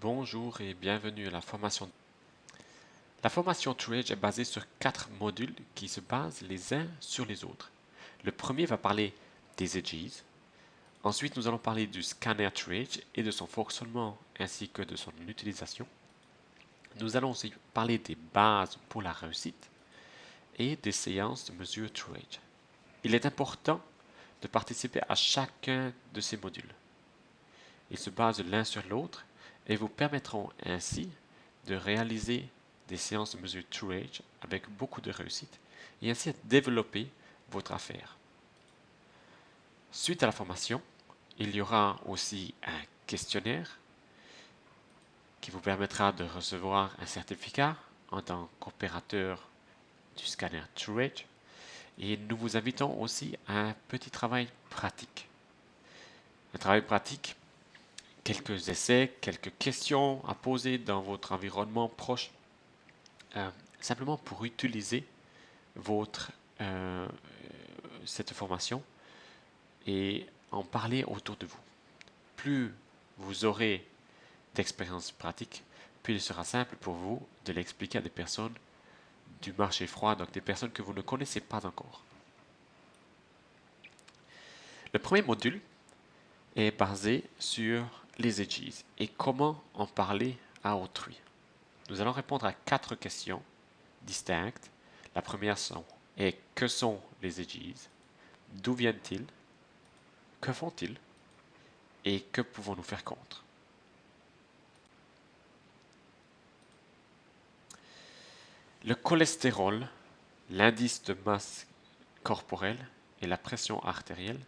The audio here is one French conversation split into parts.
Bonjour et bienvenue à la formation. La formation TrueEdge est basée sur 4 modules qui se basent les uns sur les autres. Le premier va parler des edges. Ensuite, nous allons parler du scanner TrueEdge et de son fonctionnement ainsi que de son utilisation. Nous allons aussi parler des bases pour la réussite et des séances de mesure TrueEdge. Il est important de participer à chacun de ces modules. Ils se basent l'un sur l'autre et vous permettront ainsi de réaliser des séances de mesure TrueEdge avec beaucoup de réussite et ainsi développer votre affaire. Suite à la formation, il y aura aussi un questionnaire qui vous permettra de recevoir un certificat en tant qu'opérateur du scanner TrueEdge et nous vous invitons aussi à un petit travail pratique. Un travail pratique, quelques essais, quelques questions à poser dans votre environnement proche, simplement pour utiliser votre, cette formation et en parler autour de vous. Plus vous aurez d'expérience pratique, plus il sera simple pour vous de l'expliquer à des personnes du marché froid, donc des personnes que vous ne connaissez pas encore. Le premier module est basé sur les edges et comment en parler à autrui. Nous allons répondre à 4 questions distinctes. La première est que sont les edges? D'où viennent-ils? Que font-ils? Et que pouvons-nous faire contre? Le cholestérol, l'indice de masse corporelle et la pression artérielle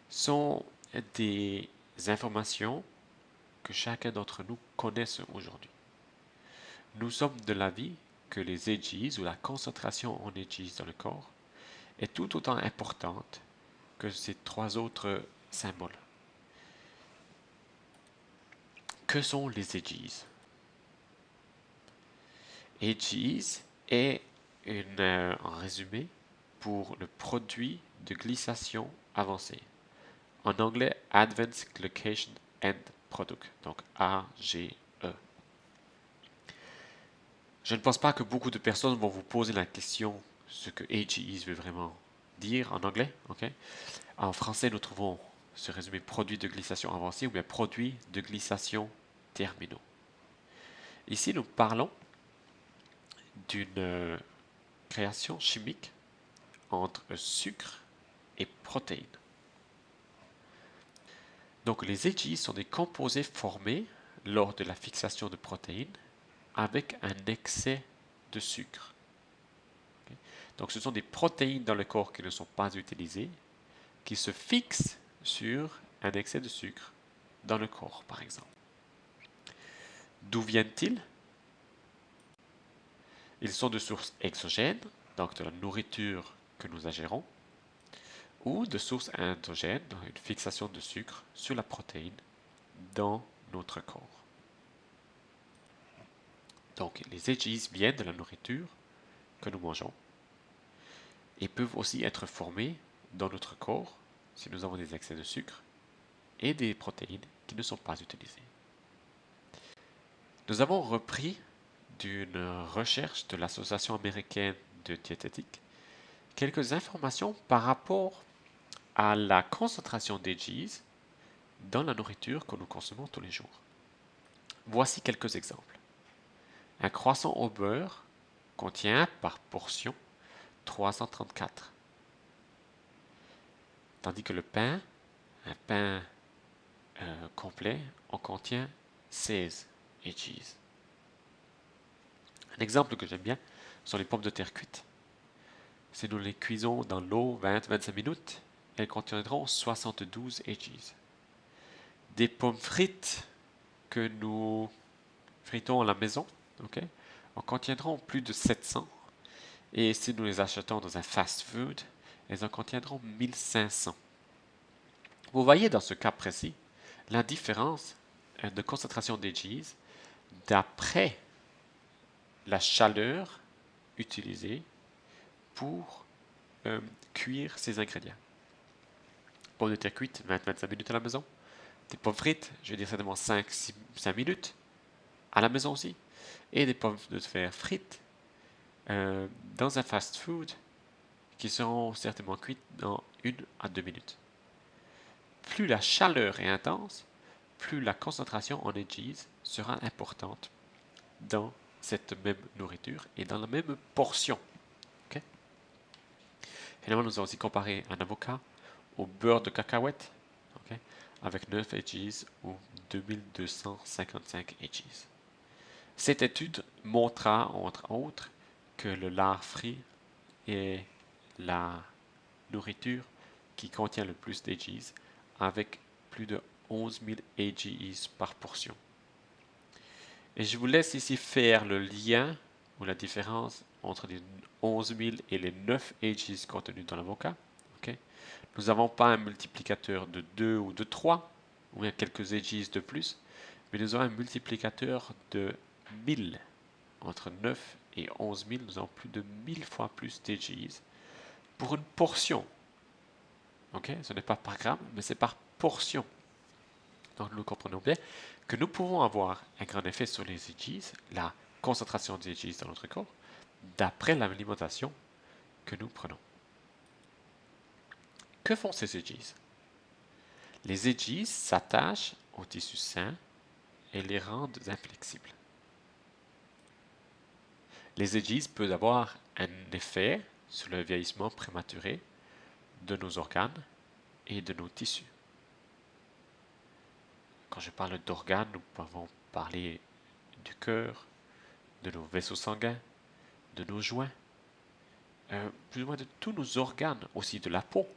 sont des informations que chacun d'entre nous connaisse aujourd'hui. Nous sommes de l'avis que les edges ou la concentration en edges dans le corps est tout autant importante que ces 3 autres symboles. Que sont les edges? Edges est en résumé pour le produit de glycation avancée. En anglais, Advanced Glycation End Product, donc AGE. Je ne pense pas que beaucoup de personnes vont vous poser la question ce que AGEs veut vraiment dire en anglais. Okay? En français, nous trouvons ce résumé produit de glycation avancée ou bien produit de glycation terminaux. Ici, nous parlons d'une création chimique entre sucre et protéines. Donc les EGI sont des composés formés lors de la fixation de protéines avec un excès de sucre. Okay? Donc ce sont des protéines dans le corps qui ne sont pas utilisées, qui se fixent sur un excès de sucre dans le corps, par exemple. D'où viennent-ils? Ils sont de sources exogènes, donc de la nourriture que nous ingérons, ou de sources endogènes, une fixation de sucre sur la protéine dans notre corps. Donc les EGs viennent de la nourriture que nous mangeons et peuvent aussi être formés dans notre corps si nous avons des excès de sucre et des protéines qui ne sont pas utilisées. Nous avons repris d'une recherche de l'Association américaine de diététique quelques informations par rapport à la concentration d'EGs dans la nourriture que nous consommons tous les jours. Voici quelques exemples. Un croissant au beurre contient par portion 334, tandis que le pain, un pain complet, en contient 16 EGs. Un exemple que j'aime bien sont les pommes de terre cuites. Si nous les cuisons dans l'eau 20-25 minutes, elles contiendront 72 EGs. Des pommes frites que nous fritons à la maison, okay, en contiendront plus de 700. Et si nous les achetons dans un fast-food, elles en contiendront 1500. Vous voyez dans ce cas précis la différence de concentration d'EGs d'après la chaleur utilisée pour cuire ces ingrédients. Pommes de terre cuites, 20-25 minutes à la maison. Des pommes frites, je vais dire certainement 5 minutes. à la maison aussi, et des pommes de terre frites dans un fast-food qui seront certainement cuites dans 1 à 2 minutes. Plus la chaleur est intense, plus la concentration en veggies sera importante dans cette même nourriture et dans la même portion. Okay? Finalement, nous avons aussi comparé un avocat au beurre de cacahuète, okay, avec 9 veggies ou 2255 veggies. Cette étude montra, entre autres, que le lard frit est la nourriture qui contient le plus d'AGs, avec plus de 11 000 AGs par portion. Et je vous laisse ici faire le lien ou la différence entre les 11 000 et les 9 AGs contenus dans l'avocat. Okay? Nous n'avons pas un multiplicateur de 2 ou de 3, ou bien quelques AGs de plus, mais nous avons un multiplicateur de 1000. Entre 9 et 11 000, nous avons plus de 1000 fois plus d'AGs pour une portion. Okay? Ce n'est pas par gramme, mais c'est par portion. Donc nous comprenons bien que nous pouvons avoir un grand effet sur les AGs, la concentration des AGs dans notre corps, d'après l'alimentation que nous prenons. Que font ces AGs? Les AGs s'attachent au tissu sain et les rendent inflexibles. Les AGs peuvent avoir un effet sur le vieillissement prématuré de nos organes et de nos tissus. Quand je parle d'organes, nous pouvons parler du cœur, de nos vaisseaux sanguins, de nos joints, plus ou moins de tous nos organes, aussi de la peau.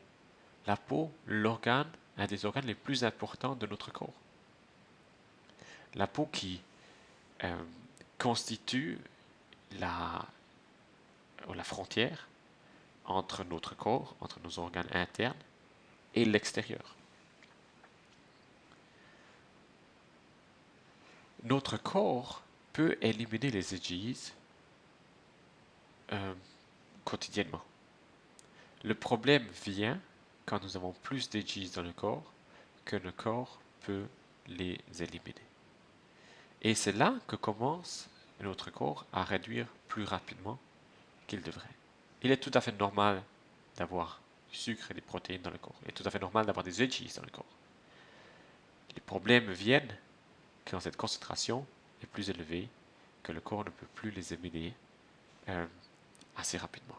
La peau, l'organe, un des organes les plus importants de notre corps. La peau qui constitue la frontière entre notre corps, entre nos organes internes et l'extérieur. Notre corps peut éliminer les AGs quotidiennement. Le problème vient quand nous avons plus d'AGs dans le corps que le corps peut les éliminer. Et c'est là que commence notre corps à réduire plus rapidement qu'il devrait. Il est tout à fait normal d'avoir du sucre et des protéines dans le corps. Il est tout à fait normal d'avoir des AGs dans le corps. Les problèmes viennent quand cette concentration est plus élevée, que le corps ne peut plus les éliminer assez rapidement.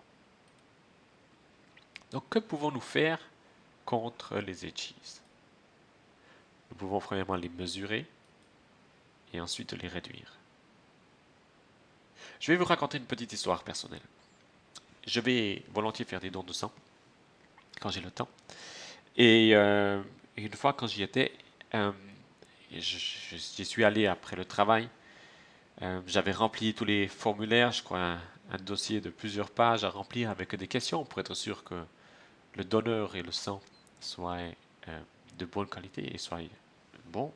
Donc, que pouvons-nous faire contre les AGs? Nous pouvons premièrement les mesurer et ensuite les réduire. Je vais vous raconter une petite histoire personnelle. Je vais volontiers faire des dons de sang quand j'ai le temps. Et une fois quand j'y étais, j'y suis allé après le travail. J'avais rempli tous les formulaires, je crois un dossier de plusieurs pages à remplir avec des questions pour être sûr que le donneur et le sang soient de bonne qualité et soient bons.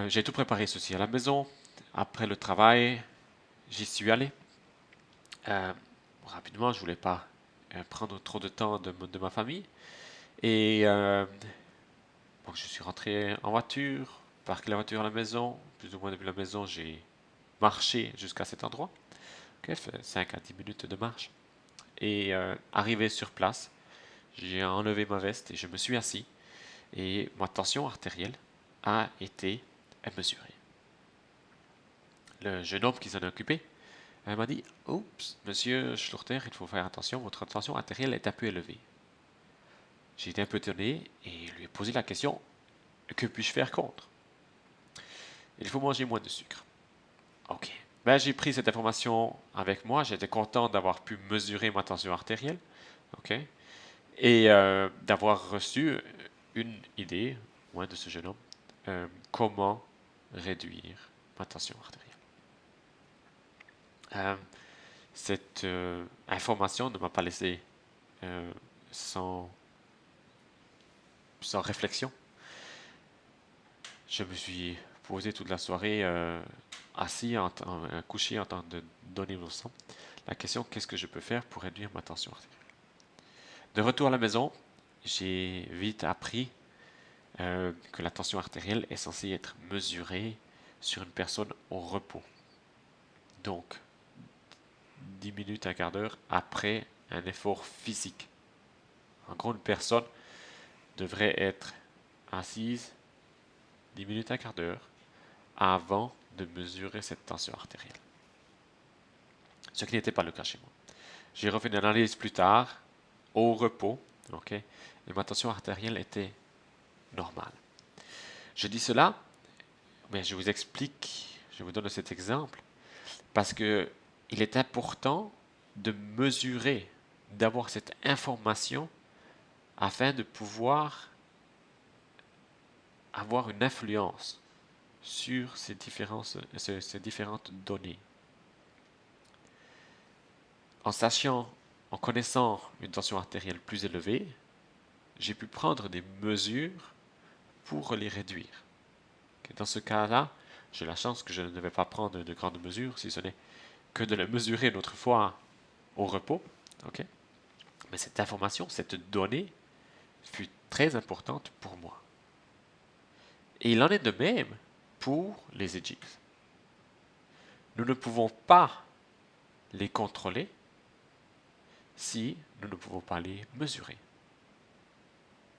J'ai tout préparé ceci à la maison. Après le travail, j'y suis allé. Rapidement, je ne voulais pas prendre trop de temps de ma famille. Et donc je suis rentré en voiture, parqué la voiture à la maison. Plus ou moins depuis la maison, j'ai marché jusqu'à cet endroit. Okay, fait 5 à 10 minutes de marche. Et arrivé sur place, j'ai enlevé ma veste et je me suis assis. Et ma tension artérielle a été mesurée. Le jeune homme qui s'en est occupé m'a dit « Oups, monsieur Schlurter, il faut faire attention, votre tension artérielle est un peu élevée. » J'ai été un peu étonné et lui ai posé la question « Que puis-je faire contre ?» Il faut manger moins de sucre. Ok. Ben, j'ai pris cette information avec moi, j'étais content d'avoir pu mesurer ma tension artérielle. Ok. Et d'avoir reçu une idée, moins de ce jeune homme, comment réduire ma tension artérielle. Cette information ne m'a pas laissé sans réflexion. Je me suis posé toute la soirée assis, couché en train de donner mon sang. La question, qu'est-ce que je peux faire pour réduire ma tension artérielle? De retour à la maison, j'ai vite appris que la tension artérielle est censée être mesurée sur une personne au repos. Donc, 10 minutes, un quart d'heure après un effort physique. En gros, une personne devrait être assise 10 minutes, un quart d'heure avant de mesurer cette tension artérielle. Ce qui n'était pas le cas chez moi. J'ai refait une analyse plus tard, au repos, ok, et ma tension artérielle était normale. Je dis cela, mais je vous explique, je vous donne cet exemple, parce que il est important de mesurer, d'avoir cette information afin de pouvoir avoir une influence sur ces différentes données. En sachant, en connaissant une tension artérielle plus élevée, j'ai pu prendre des mesures pour les réduire. Dans ce cas-là, j'ai la chance que je ne devais pas prendre de grandes mesures, si ce n'est que de la mesurer une autre fois au repos. Okay? Mais cette information, cette donnée, fut très importante pour moi. Et il en est de même pour les EGs. Nous ne pouvons pas les contrôler si nous ne pouvons pas les mesurer.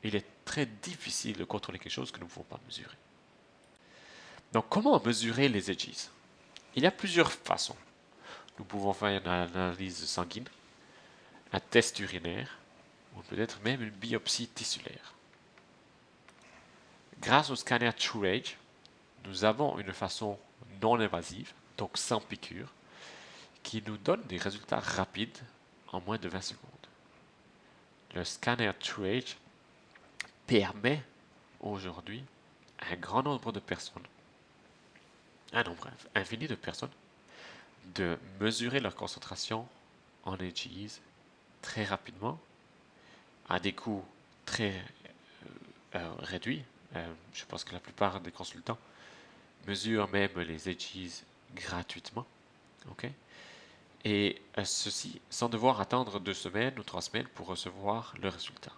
Il est très difficile de contrôler quelque chose que nous ne pouvons pas mesurer. Donc, comment mesurer les EGs? Il y a plusieurs façons. Nous pouvons faire une analyse sanguine, un test urinaire, ou peut-être même une biopsie tissulaire. Grâce au scanner TrueAge, nous avons une façon non invasive, donc sans piqûre, qui nous donne des résultats rapides en moins de 20 secondes. Le scanner TrueAge permet aujourd'hui à un grand nombre de personnes, un nombre infini de personnes, de mesurer leur concentration en EGs très rapidement, à des coûts très réduits. Je pense que la plupart des consultants mesurent même les EGs gratuitement. Okay? Et ceci sans devoir attendre 2 semaines ou 3 semaines pour recevoir le résultat.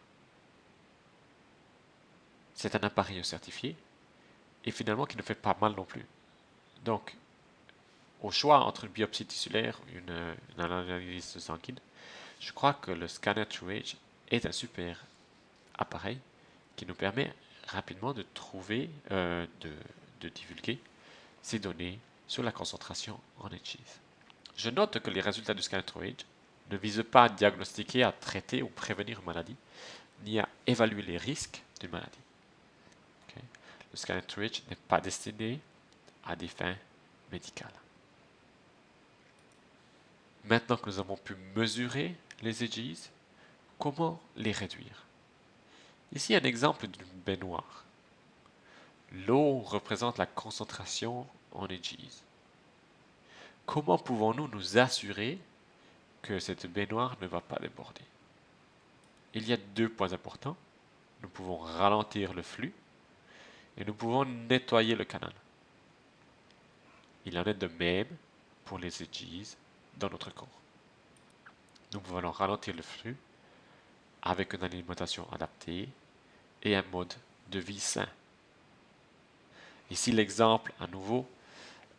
C'est un appareil certifié et finalement qui ne fait pas mal non plus. Donc, au choix entre une biopsie tissulaire ou une analyse sanguine, je crois que le scanner TrueAge est un super appareil qui nous permet rapidement de trouver, de divulguer ces données sur la concentration en EGs. Je note que les résultats du scanner TrueAge ne visent pas à diagnostiquer, à traiter ou prévenir une maladie, ni à évaluer les risques d'une maladie. Okay. Le scanner TrueAge n'est pas destiné à des fins médicales. Maintenant que nous avons pu mesurer les EGs, comment les réduire? Ici un exemple d'une baignoire. L'eau représente la concentration en EGs. Comment pouvons-nous nous assurer que cette baignoire ne va pas déborder? Il y a 2 points importants. Nous pouvons ralentir le flux et nous pouvons nettoyer le canal. Il en est de même pour les EGs dans notre corps. Nous pouvons alors ralentir le flux avec une alimentation adaptée et un mode de vie sain. Ici l'exemple à nouveau,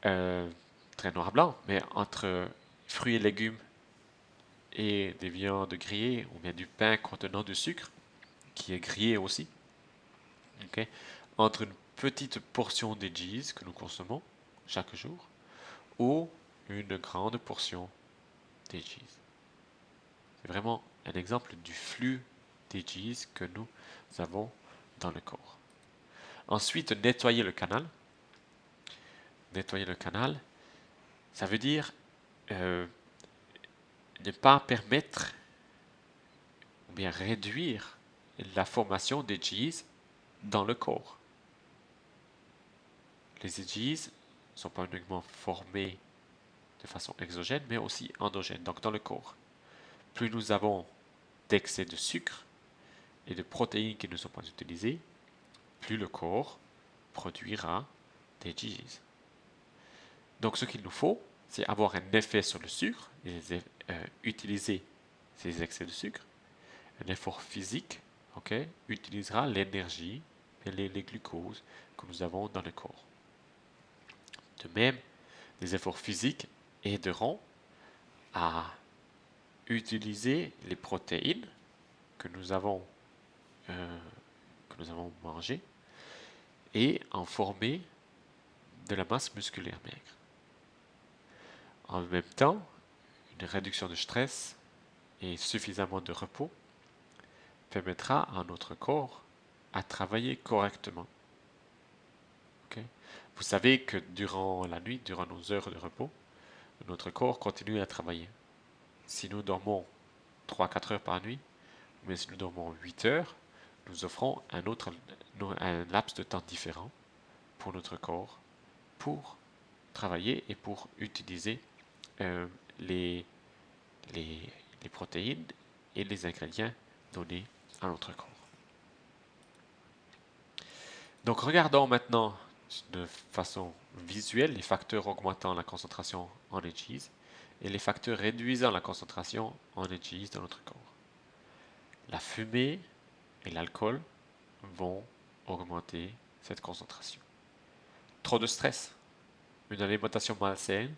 très noir-blanc, mais entre fruits et légumes et des viandes grillées ou bien du pain contenant du sucre, qui est grillé aussi, okay, entre une petite portion d'EGs que nous consommons chaque jour ou une grande portion d'EGs. C'est vraiment un exemple du flux d'EGs que nous avons dans le corps. Ensuite, nettoyer le canal. Nettoyer le canal, ça veut dire ne pas permettre ou bien réduire la formation d'EGs dans le corps. Les EGs ne sont pas uniquement formés de façon exogène, mais aussi endogène, donc dans le corps. Plus nous avons d'excès de sucre et de protéines qui ne sont pas utilisées, plus le corps produira des EGs. Donc ce qu'il nous faut, c'est avoir un effet sur le sucre, et utiliser ces excès de sucre. Un effort physique, okay, utilisera l'énergie et les glucoses que nous avons dans le corps. De même, les efforts physiques aideront à utiliser les protéines que nous avons, mangées et en former de la masse musculaire maigre. En même temps, une réduction de stress et suffisamment de repos permettra à notre corps à travailler correctement. Okay? Vous savez que durant la nuit, durant nos heures de repos, notre corps continue à travailler. Si nous dormons 3-4 heures par nuit, mais si nous dormons 8 heures, nous offrons un laps de temps différent pour notre corps pour travailler et pour utiliser euh, les, les, les protéines et les ingrédients donnés à notre corps. Donc regardons maintenant de façon visuelle les facteurs augmentant la concentration en EGs et les facteurs réduisant la concentration en EGs dans notre corps. La fumée et l'alcool vont augmenter cette concentration. Trop de stress, une alimentation malsaine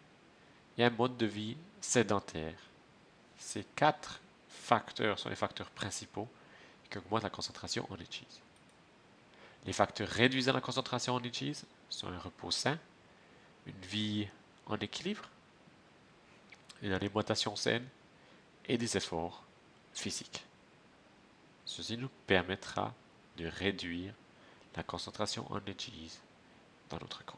et un mode de vie sédentaire. Ces 4 facteurs sont les facteurs principaux qui augmentent la concentration en EGs. Les facteurs réduisant la concentration en EGs sont un repos sain, une vie en équilibre, une alimentation saine et des efforts physiques. Ceci nous permettra de réduire la concentration en EGs dans notre corps.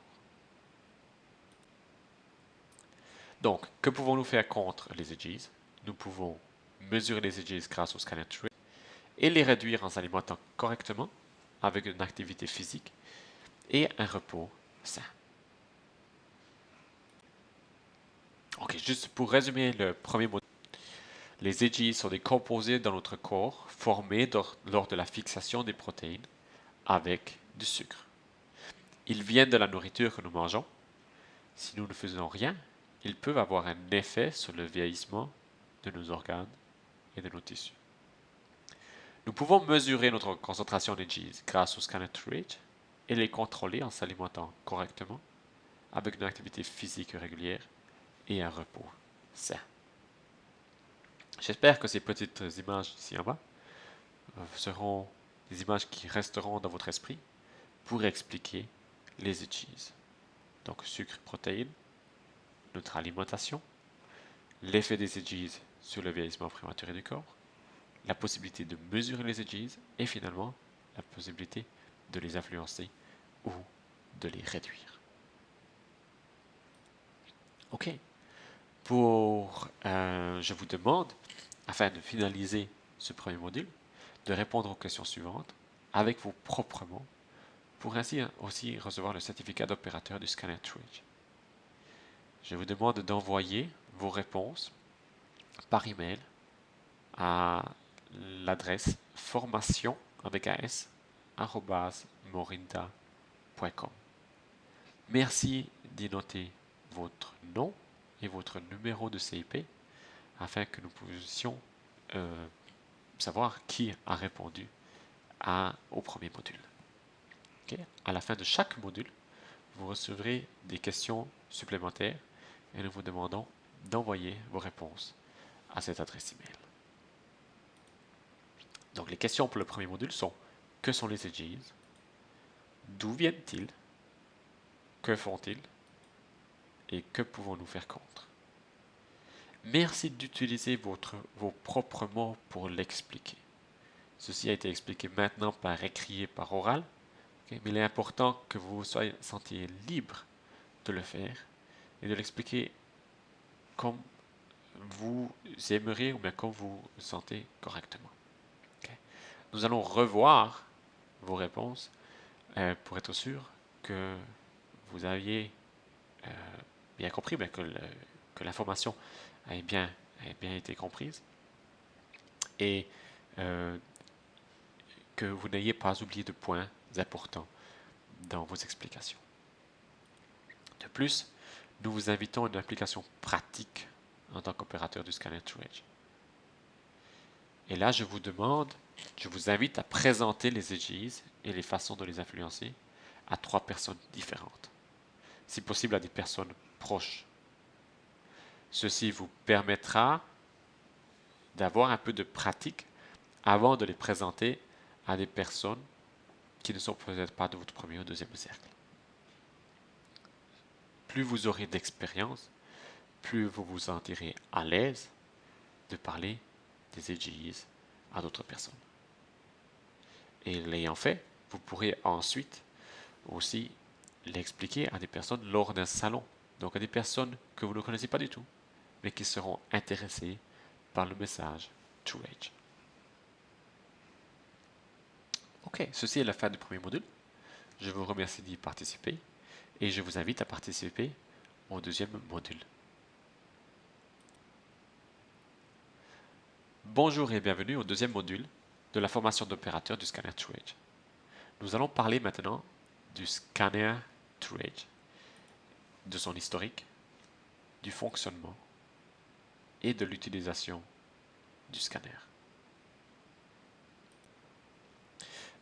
Donc, que pouvons-nous faire contre les EGs? Nous pouvons mesurer les EGs grâce au scanner TRIG et les réduire en s'alimentant correctement avec une activité physique et un repos sain. Ok, juste pour résumer le premier mot. Les EGs sont des composés dans notre corps formés lors de la fixation des protéines avec du sucre. Ils viennent de la nourriture que nous mangeons. Si nous ne faisons rien, ils peuvent avoir un effet sur le vieillissement de nos organes et de nos tissus. Nous pouvons mesurer notre concentration d'EGs grâce au scanner TRIG et les contrôler en s'alimentant correctement avec une activité physique régulière et un repos sain. J'espère que ces petites images ici en bas seront des images qui resteront dans votre esprit pour expliquer les EGs. Donc sucre et protéines, notre alimentation, l'effet des EGs sur le vieillissement prématuré du corps, la possibilité de mesurer les EGs et finalement la possibilité de les influencer ou de les réduire. Ok. Je vous demande, afin de finaliser ce premier module, de répondre aux questions suivantes avec vos propres mots pour ainsi aussi recevoir le certificat d'opérateur du scanner TRIG. Je vous demande d'envoyer vos réponses par email à l'adresse formation avec un s @morinda.com. Merci d'y noter votre nom et votre numéro de CIP afin que nous puissions savoir qui a répondu au premier module. Okay? À la fin de chaque module, vous recevrez des questions supplémentaires et nous vous demandons d'envoyer vos réponses à cette adresse email. Donc les questions pour le premier module sont: que sont les EGs? D'où viennent-ils? Que font-ils? Et que pouvons-nous faire contre? Merci d'utiliser vos propres mots pour l'expliquer. Ceci a été expliqué maintenant par écrit et par oral, okay? Mais il est important que vous vous sentiez libre de le faire et de l'expliquer comme vous aimeriez ou bien comme vous le sentez correctement. Okay? Nous allons revoir vos réponses pour être sûr que vous aviez bien compris, mais que l'information ait bien été comprise et que vous n'ayez pas oublié de points importants dans vos explications. De plus, nous vous invitons à une application pratique en tant qu'opérateur du scanner TRIG. Et là, je vous invite à présenter les EGs et les façons de les influencer à 3 personnes différentes. si possible à des personnes proches. Ceci vous permettra d'avoir un peu de pratique avant de les présenter à des personnes qui ne sont peut-être pas de votre premier ou deuxième cercle. Plus vous aurez d'expérience, plus vous vous sentirez à l'aise de parler des AGEs à d'autres personnes. Et l'ayant fait, vous pourrez ensuite aussi l'expliquer à des personnes lors d'un salon. Donc à des personnes que vous ne connaissez pas du tout, mais qui seront intéressées par le message True Age. Ok, ceci est la fin du premier module. Je vous remercie d'y participer et je vous invite à participer au deuxième module. Bonjour et bienvenue au deuxième module de la formation d'opérateur du scanner True Age. Nous allons parler maintenant du scanner True Age, de son historique, du fonctionnement et de l'utilisation du scanner.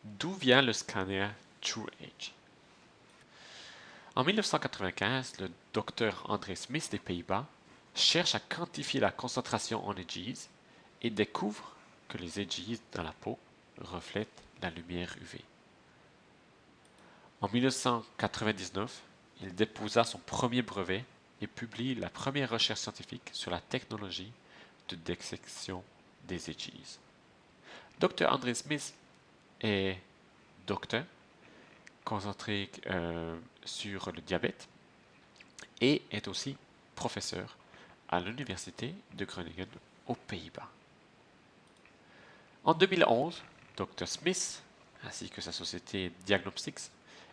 D'où vient le scanner True Age? En 1995, le docteur André Smith des Pays-Bas cherche à quantifier la concentration en AGEs et découvre que les AGEs dans la peau reflètent la lumière UV. En 1999, il déposa son premier brevet et publie la première recherche scientifique sur la technologie de dissection des AGEs. Dr. André Smith est docteur concentré sur le diabète et est aussi professeur à l'université de Groningen aux Pays-Bas. En 2011, Dr. Smith ainsi que sa société Diagnostics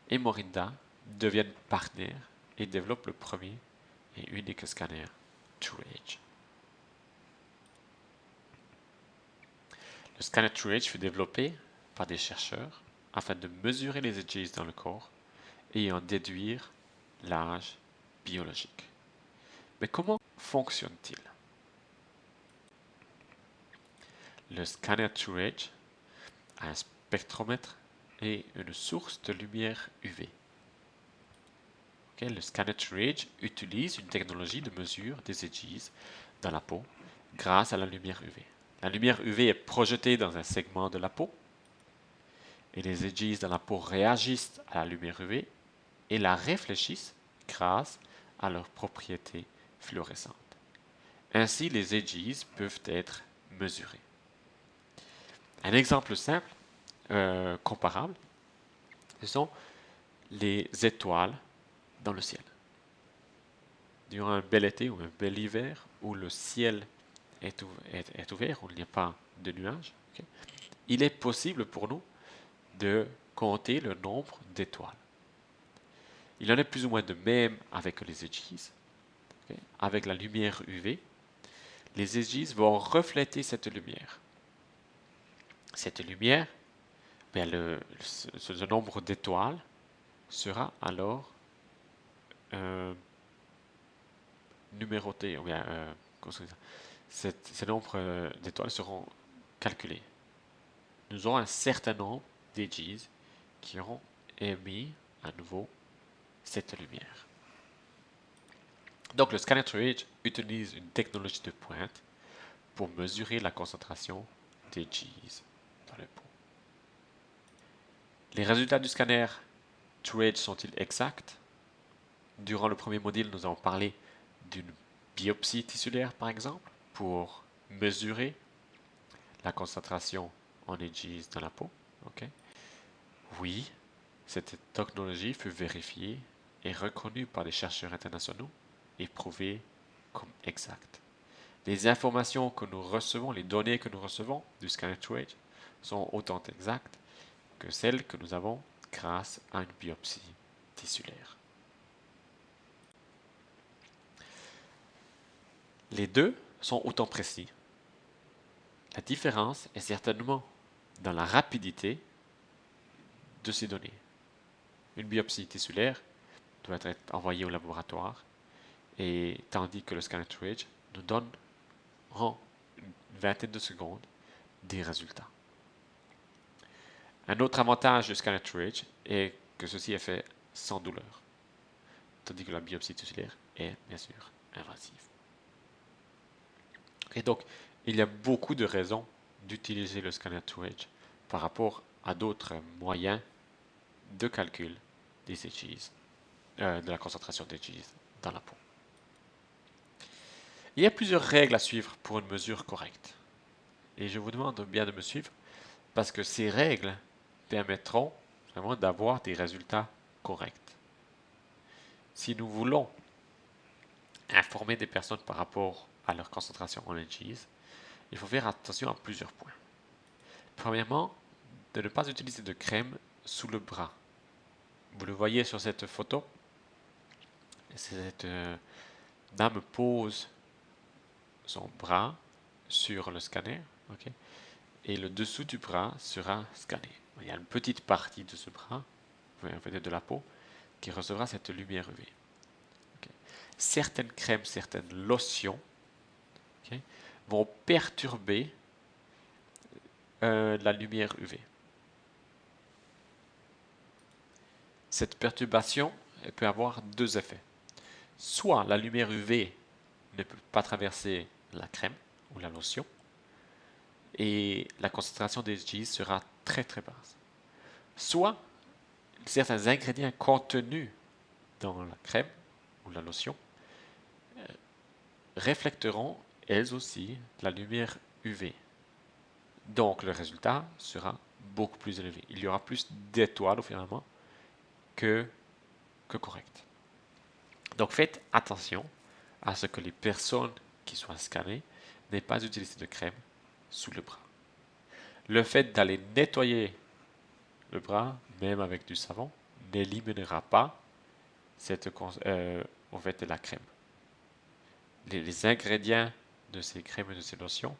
et Morinda deviennent partenaires et développent le premier et unique scanner True Age. Le scanner True Age fut développé par des chercheurs afin de mesurer les AGEs dans le corps et en déduire l'âge biologique. Mais comment fonctionne-t-il? Le scanner True Age a un spectromètre et une source de lumière UV. Le scanner True Age utilise une technologie de mesure des AGEs dans la peau grâce à la lumière UV. La lumière UV est projetée dans un segment de la peau et les AGEs dans la peau réagissent à la lumière UV et la réfléchissent grâce à leurs propriétés fluorescentes. Ainsi, les AGEs peuvent être mesurés. Un exemple simple, comparable, ce sont les étoiles dans le ciel. Durant un bel été ou un bel hiver où le ciel est ouvert, où il n'y a pas de nuages, il est possible pour nous de compter le nombre d'étoiles. Il en est plus ou moins de même avec les AGEs. Avec la lumière UV, les AGEs vont refléter cette lumière. Cette lumière, ce nombre d'étoiles sera alors numéroté, ou bien, ces nombres d'étoiles seront calculés. Nous aurons un certain nombre d'AGEs qui auront émis à nouveau cette lumière. Donc le scanner True Age utilise une technologie de pointe pour mesurer la concentration d'AGEs dans la peau. Les résultats du scanner True Age sont-ils exacts? Durant le premier module, nous avons parlé d'une biopsie tissulaire, par exemple, pour mesurer la concentration en AGEs dans la peau. Oui, cette technologie fut vérifiée et reconnue par des chercheurs internationaux et prouvée comme exacte. Les informations que nous recevons, les données que nous recevons du scanner True Age sont autant exactes que celles que nous avons grâce à une biopsie tissulaire. Les deux sont autant précis. La différence est certainement dans la rapidité de ces données. Une biopsie tissulaire doit être envoyée au laboratoire, et tandis que le scanner True Age nous donne en une vingtaine de secondes des résultats. Un autre avantage du scanner True Age est que ceci est fait sans douleur. tandis que la biopsie tusulaire est bien sûr invasive. Et donc, il y a beaucoup de raisons d'utiliser le scanner 2H par rapport à d'autres moyens de calcul des HGs, de la concentration d'HGs dans la peau. Il y a plusieurs règles à suivre pour une mesure correcte. Et je vous demande bien de me suivre parce que ces règles permettront vraiment d'avoir des résultats corrects. Si nous voulons informer des personnes par rapport à leur concentration en HGs, il faut faire attention à plusieurs points. Premièrement, de ne pas utiliser de crème sous le bras. Vous le voyez sur cette photo. Cette dame pose son bras sur le scanner, okay, et le dessous du bras sera scanné. Il y a une petite partie de ce bras, en fait de la peau, qui recevra cette lumière UV. Okay. Certaines crèmes, certaines lotions, okay, vont perturber la lumière UV. Cette perturbation peut avoir deux effets. Soit la lumière UV ne peut pas traverser la crème ou la lotion, et la concentration des SGs sera très très basse. Soit certains ingrédients contenus dans la crème ou la lotion refléteront elles aussi la lumière UV. Donc le résultat sera beaucoup plus élevé. Il y aura plus d'étoiles finalement que correct. Donc faites attention à ce que les personnes qui soient scannées n'aient pas utilisé de crème sous le bras. Le fait d'aller nettoyer le bras, même avec du savon, n'éliminera pas en fait, la crème. Les ingrédients de ces crèmes et de ces lotions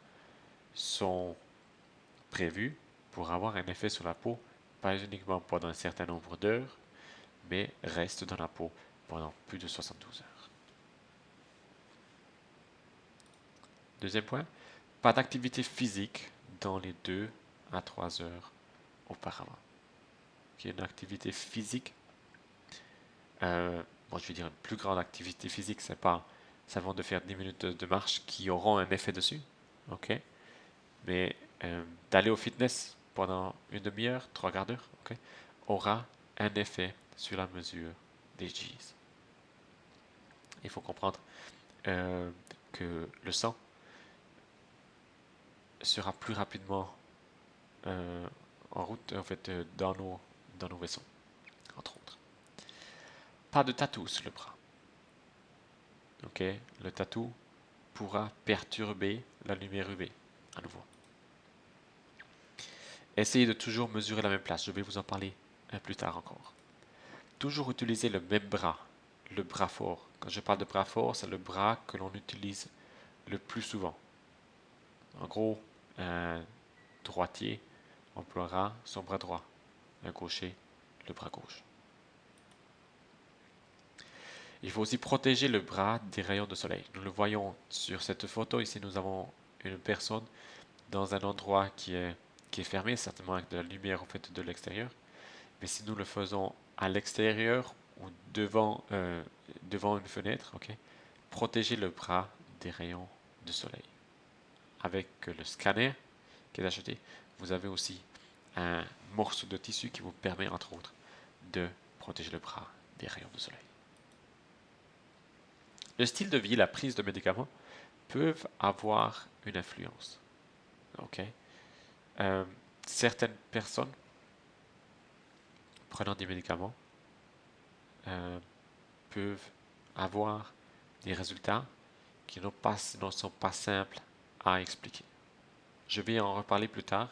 sont prévus pour avoir un effet sur la peau, pas uniquement pendant un certain nombre d'heures, mais restent dans la peau pendant plus de 72 heures. Deuxième point, pas d'activité physique dans les 2 à 3 heures auparavant. Une activité physique, je vais dire une plus grande activité physique, c'est pas seulement de faire 10 minutes de marche qui auront un effet dessus, ok? Mais d'aller au fitness pendant une demi-heure, 3 quarts d'heure, ok, aura un effet sur la mesure des Gs. Il faut comprendre que le sang sera plus rapidement en route en fait dans nos vaisseaux, entre autres. Pas de tatou sur le bras. Ok, le tatou pourra perturber la lumière UV à nouveau. Essayez de toujours mesurer la même place. Je vais vous en parler plus tard encore. Toujours utiliser le même bras, le bras fort. Quand je parle de bras fort, c'est le bras que l'on utilise le plus souvent. En gros, un droitier emploiera son bras droit, un gaucher le bras gauche. Il faut aussi protéger le bras des rayons de soleil. Nous le voyons sur cette photo. Ici, nous avons une personne dans un endroit qui est fermé, certainement avec de la lumière en fait de l'extérieur. Mais si nous le faisons à l'extérieur ou devant une fenêtre, okay, protégez le bras des rayons de soleil. Avec le scanner qui est acheté, vous avez aussi un morceau de tissu qui vous permet entre autres de protéger le bras des rayons de soleil. Le style de vie, la prise de médicaments peuvent avoir une influence. Okay. Certaines personnes prenant des médicaments peuvent avoir des résultats qui ne sont pas simples à expliquer. Je vais en reparler plus tard,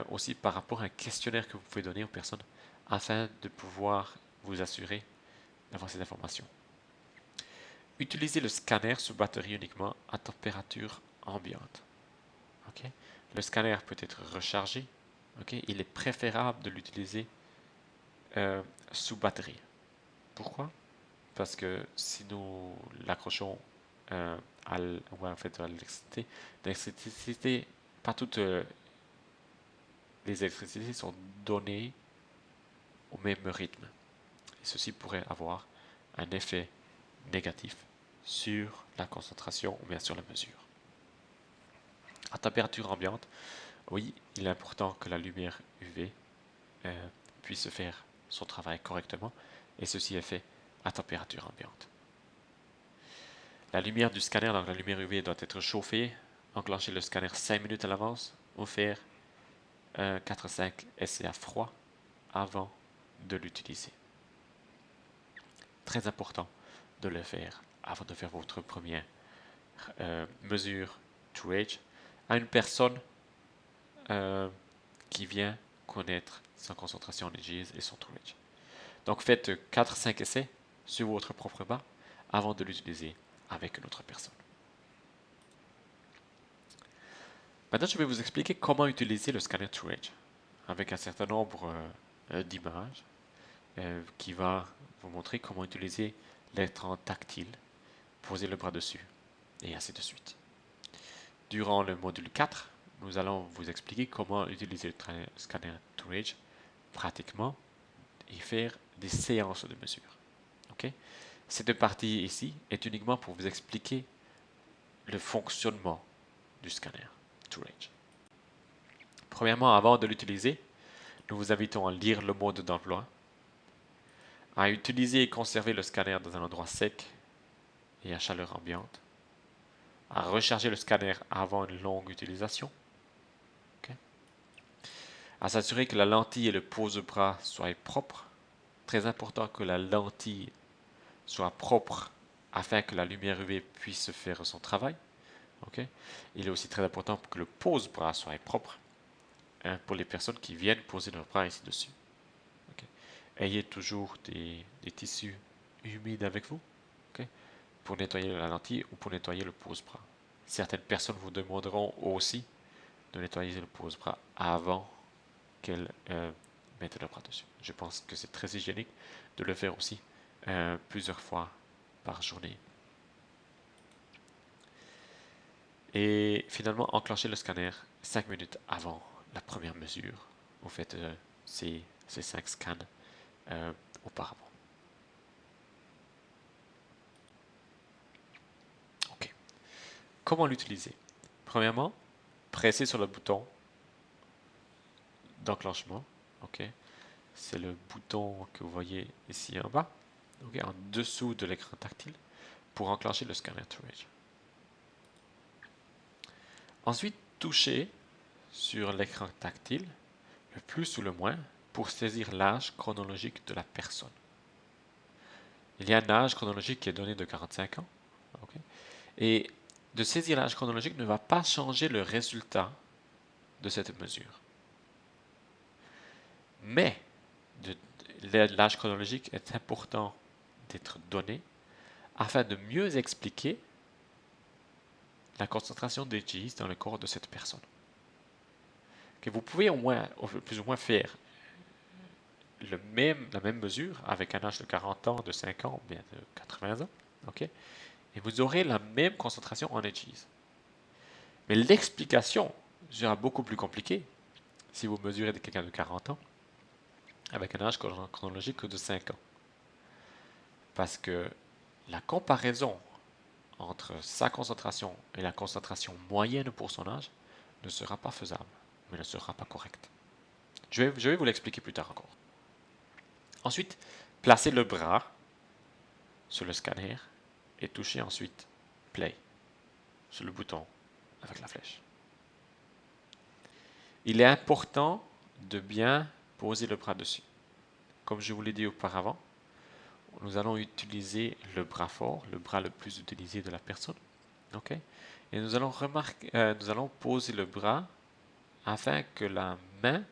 aussi par rapport à un questionnaire que vous pouvez donner aux personnes afin de pouvoir vous assurer d'avoir ces informations. Utilisez le scanner sous batterie uniquement à température ambiante. Okay. Le scanner peut être rechargé. Okay. Il est préférable de l'utiliser sous batterie. Pourquoi? Parce que si nous l'accrochons à l'électricité, pas toutes les électricités sont données au même rythme. Et ceci pourrait avoir un effet négatif sur la concentration ou bien sur la mesure. À température ambiante, oui, il est important que la lumière UV puisse faire son travail correctement, et ceci est fait à température ambiante. La lumière du scanner, donc la lumière UV, doit être chauffée. Enclencher le scanner 5 minutes à l'avance ou faire 4-5 essais à froid avant de l'utiliser. Très important de le faire avant de faire votre première mesure True Age à une personne qui vient connaître sa concentration en EGs et son True Age. Donc faites 4-5 essais sur votre propre bas avant de l'utiliser avec une autre personne. Maintenant, je vais vous expliquer comment utiliser le scanner True Age avec un certain nombre d'images qui va vous montrer comment utiliser l'écran tactile, poser le bras dessus et ainsi de suite. Durant le module 4, nous allons vous expliquer comment utiliser le scanner True Age pratiquement et faire des séances de mesure. Okay? Cette partie ici est uniquement pour vous expliquer le fonctionnement du scanner True Age. Premièrement, avant de l'utiliser, nous vous invitons à lire le mode d'emploi, à utiliser et conserver le scanner dans un endroit sec et à chaleur ambiante, à recharger le scanner avant une longue utilisation, à s'assurer que la lentille et le pose-bras soient propres. Très important que la lentille soit propre afin que la lumière UV puisse faire son travail. Il est aussi très important que le pose-bras soit propre pour les personnes qui viennent poser leurs bras ici dessus. Ayez toujours des tissus humides avec vous pour nettoyer la lentille ou pour nettoyer le pose-bras. Certaines personnes vous demanderont aussi de nettoyer le pose-bras avant qu'elles mettent le bras dessus. Je pense que c'est très hygiénique de le faire aussi plusieurs fois par journée. Et finalement, enclencher le scanner 5 minutes avant la première mesure. Vous faites ces 5 scans auparavant. Ok. Comment l'utiliser? Premièrement, pressez sur le bouton d'enclenchement. C'est le bouton que vous voyez ici en bas, en dessous de l'écran tactile, pour enclencher le scanner True Age. Ensuite, touchez sur l'écran tactile, le plus ou le moins, pour saisir l'âge chronologique de la personne. Il y a un âge chronologique qui est donné de 45 ans. Et de saisir l'âge chronologique ne va pas changer le résultat de cette mesure. Mais l'âge chronologique est important d'être donné afin de mieux expliquer la concentration des Gs dans le corps de cette personne. Vous pouvez plus ou moins faire la même mesure avec un âge de 40 ans, de 5 ans, ou bien de 80 ans. Et vous aurez la même concentration en Gs. Mais l'explication sera beaucoup plus compliquée si vous mesurez quelqu'un de 40 ans avec un âge chronologique de 5 ans. Parce que la comparaison entre sa concentration et la concentration moyenne pour son âge ne sera pas faisable, mais ne sera pas correcte. Je vais vous l'expliquer plus tard encore. Ensuite, placez le bras sur le scanner et touchez ensuite Play sur le bouton avec la flèche. Il est important de bien poser le bras dessus. Comme je vous l'ai dit auparavant, nous allons utiliser le bras fort, le bras le plus utilisé de la personne. Et nous allons poser le bras afin que la main,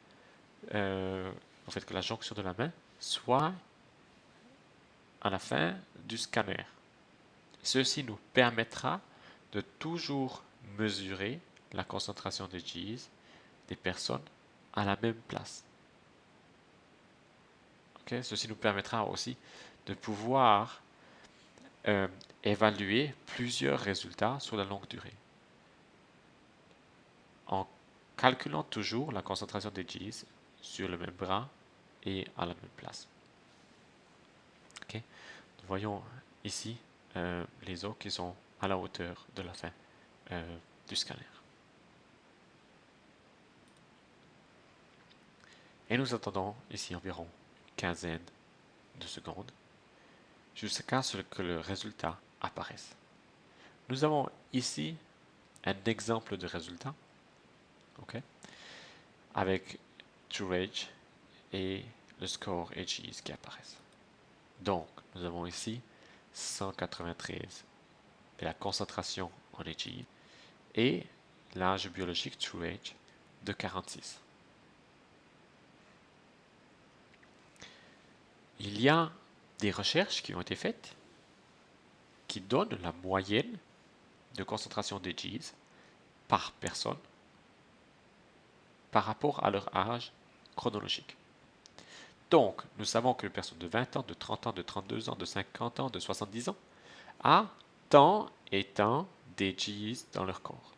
que la jonction de la main soit à la fin du scanner. Ceci nous permettra de toujours mesurer la concentration des Gs des personnes à la même place. Ceci nous permettra aussi de pouvoir évaluer plusieurs résultats sur la longue durée. En calculant toujours la concentration des Gs sur le même bras et à la même place. Nous voyons ici les os qui sont à la hauteur de la fin du scanner. Et nous attendons ici environ une quinzaine de secondes jusqu'à ce que le résultat apparaisse. Nous avons ici un exemple de résultat, ok, avec TrueAge et le score AGEs qui apparaissent. Donc, nous avons ici 193 et la concentration en AGE et l'âge biologique TrueAge de 46. Il y a des recherches qui ont été faites qui donnent la moyenne de concentration d'AGEs par personne par rapport à leur âge chronologique. Donc, nous savons que les personnes de 20 ans, de 30 ans, de 32 ans, de 50 ans, de 70 ans a tant et tant d'AGEs dans leur corps.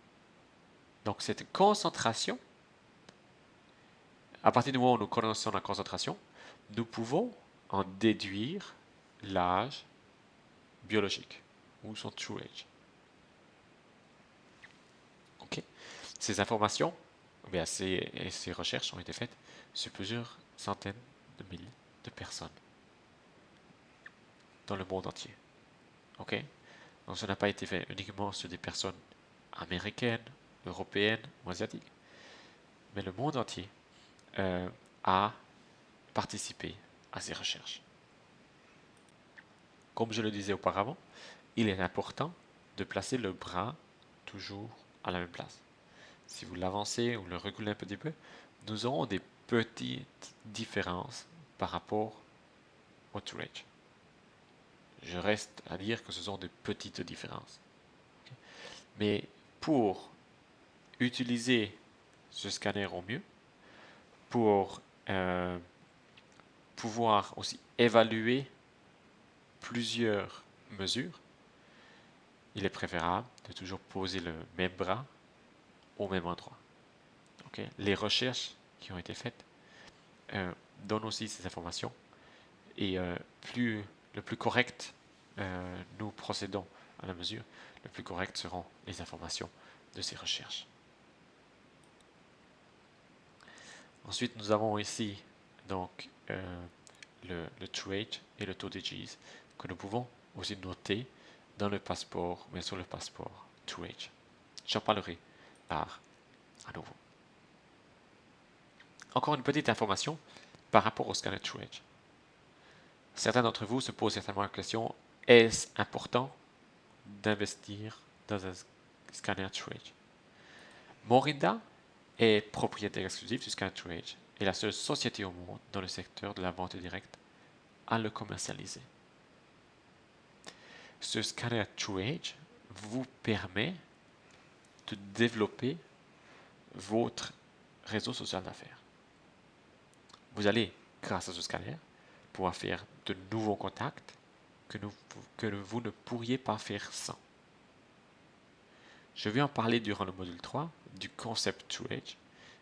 Donc, cette concentration, à partir du moment où nous connaissons la concentration, nous pouvons en déduire l'âge biologique ou son true age. Okay. Ces informations, ces recherches ont été faites sur plusieurs centaines de milliers de personnes dans le monde entier. Ok? Donc, ça n'a pas été fait uniquement sur des personnes américaines, européennes ou asiatiques, mais le monde entier a participé à ces recherches. Comme je le disais auparavant, il est important de placer le bras toujours à la même place. Si vous l'avancez ou le reculez un petit peu, nous aurons des petites différences par rapport au TrueAge. Je reste à dire que ce sont des petites différences. Okay. Mais pour utiliser ce scanner au mieux, pour pouvoir aussi évaluer plusieurs mesures, il est préférable de toujours poser le même bras au même endroit. Okay. Les recherches qui ont été faites donnent aussi ces informations et le plus correct nous procédons à la mesure, le plus correct seront les informations de ces recherches. Ensuite, nous avons ici donc le TrueAge et le taux d'AGEs que nous pouvons aussi noter dans le passeport, mais sur le passeport TrueAge. J'en parlerai à nouveau. Encore une petite information par rapport au scanner TrueAge. Certains d'entre vous se posent certainement la question, est-ce important d'investir dans un scanner TrueAge? Morinda est propriétaire exclusif du scanner TrueAge et la seule société au monde dans le secteur de la vente directe à le commercialiser. Ce scanner TrueAge vous permet de développer votre réseau social d'affaires. Vous allez, grâce à ce scanner, pouvoir faire de nouveaux contacts que vous ne pourriez pas faire sans. Je vais en parler durant le module 3 du concept TrueAge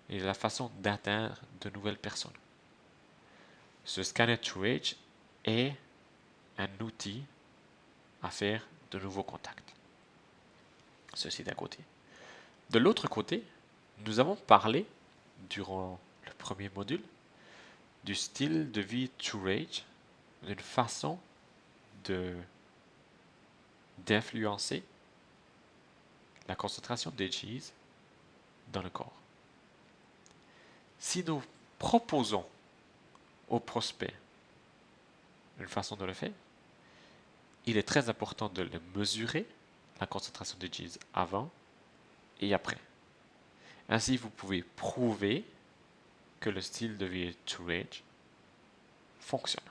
et de la façon d'atteindre de nouvelles personnes. Ce scanner TrueAge est un outil à faire de nouveaux contacts. Ceci d'un côté. De l'autre côté, nous avons parlé durant le premier module du style de vie TrueAge, d'une façon d'influencer la concentration d'AGEs dans le corps. Si nous proposons aux prospects une façon de le faire, il est très important de le mesurer, la concentration d'AGEs avant et après. Ainsi, vous pouvez prouver que le style de vie TrueAge fonctionne.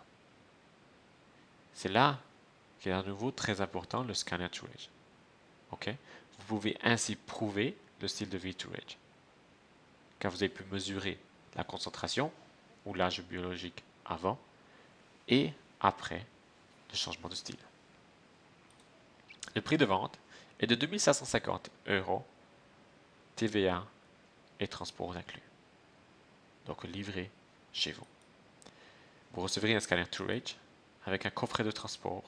C'est là qu'est à nouveau très important le scanner TrueAge. Okay? Vous pouvez ainsi prouver le style de vie TrueAge, car vous avez pu mesurer la concentration ou l'âge biologique avant et après le changement de style. Le prix de vente est de 2 550 €, TVA et transport inclus. Donc livré chez vous. Vous recevrez un scanner TrueAge avec un coffret de transport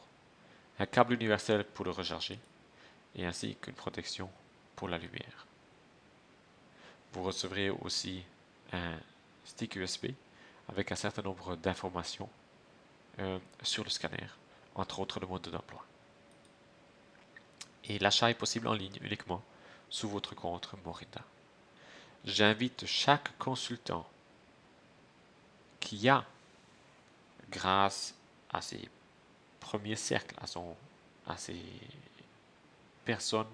un câble universel pour le recharger et ainsi qu'une protection pour la lumière. Vous recevrez aussi un stick USB avec un certain nombre d'informations sur le scanner, entre autres le mode d'emploi. Et l'achat est possible en ligne uniquement sous votre compte Morinda. J'invite chaque consultant qui a, grâce à ses premiers cercles, à ses personnes,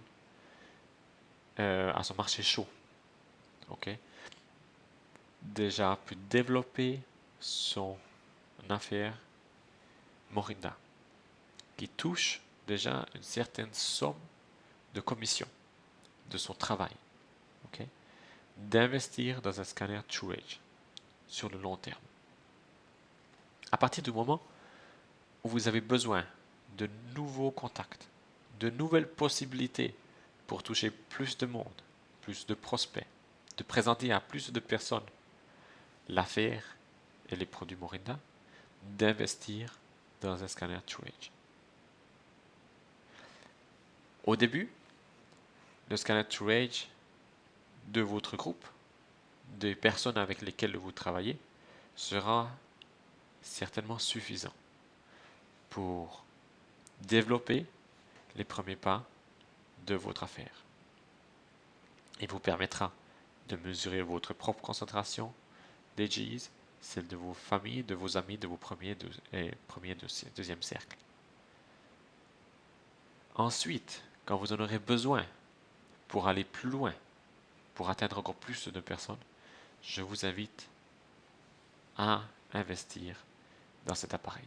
à son marché chaud, ok, déjà pu développer son affaire Morinda, qui touche déjà une certaine somme de commission de son travail, ok, d'investir dans un scanner TrueAge sur le long terme. À partir du moment où vous avez besoin de nouveaux contacts, de nouvelles possibilités pour toucher plus de monde, plus de prospects, de présenter à plus de personnes l'affaire et les produits Morinda, d'investir dans un scanner TrueAge. Au début, le scanner TrueAge de votre groupe, des personnes avec lesquelles vous travaillez, sera certainement suffisant pour développer les premiers pas de votre affaire. Il vous permettra de mesurer votre propre concentration des Gs, celle de vos familles, de vos amis, de vos premiers et deuxième cercle. Ensuite, quand vous en aurez besoin pour aller plus loin, pour atteindre encore plus de personnes, je vous invite à investir dans cet appareil.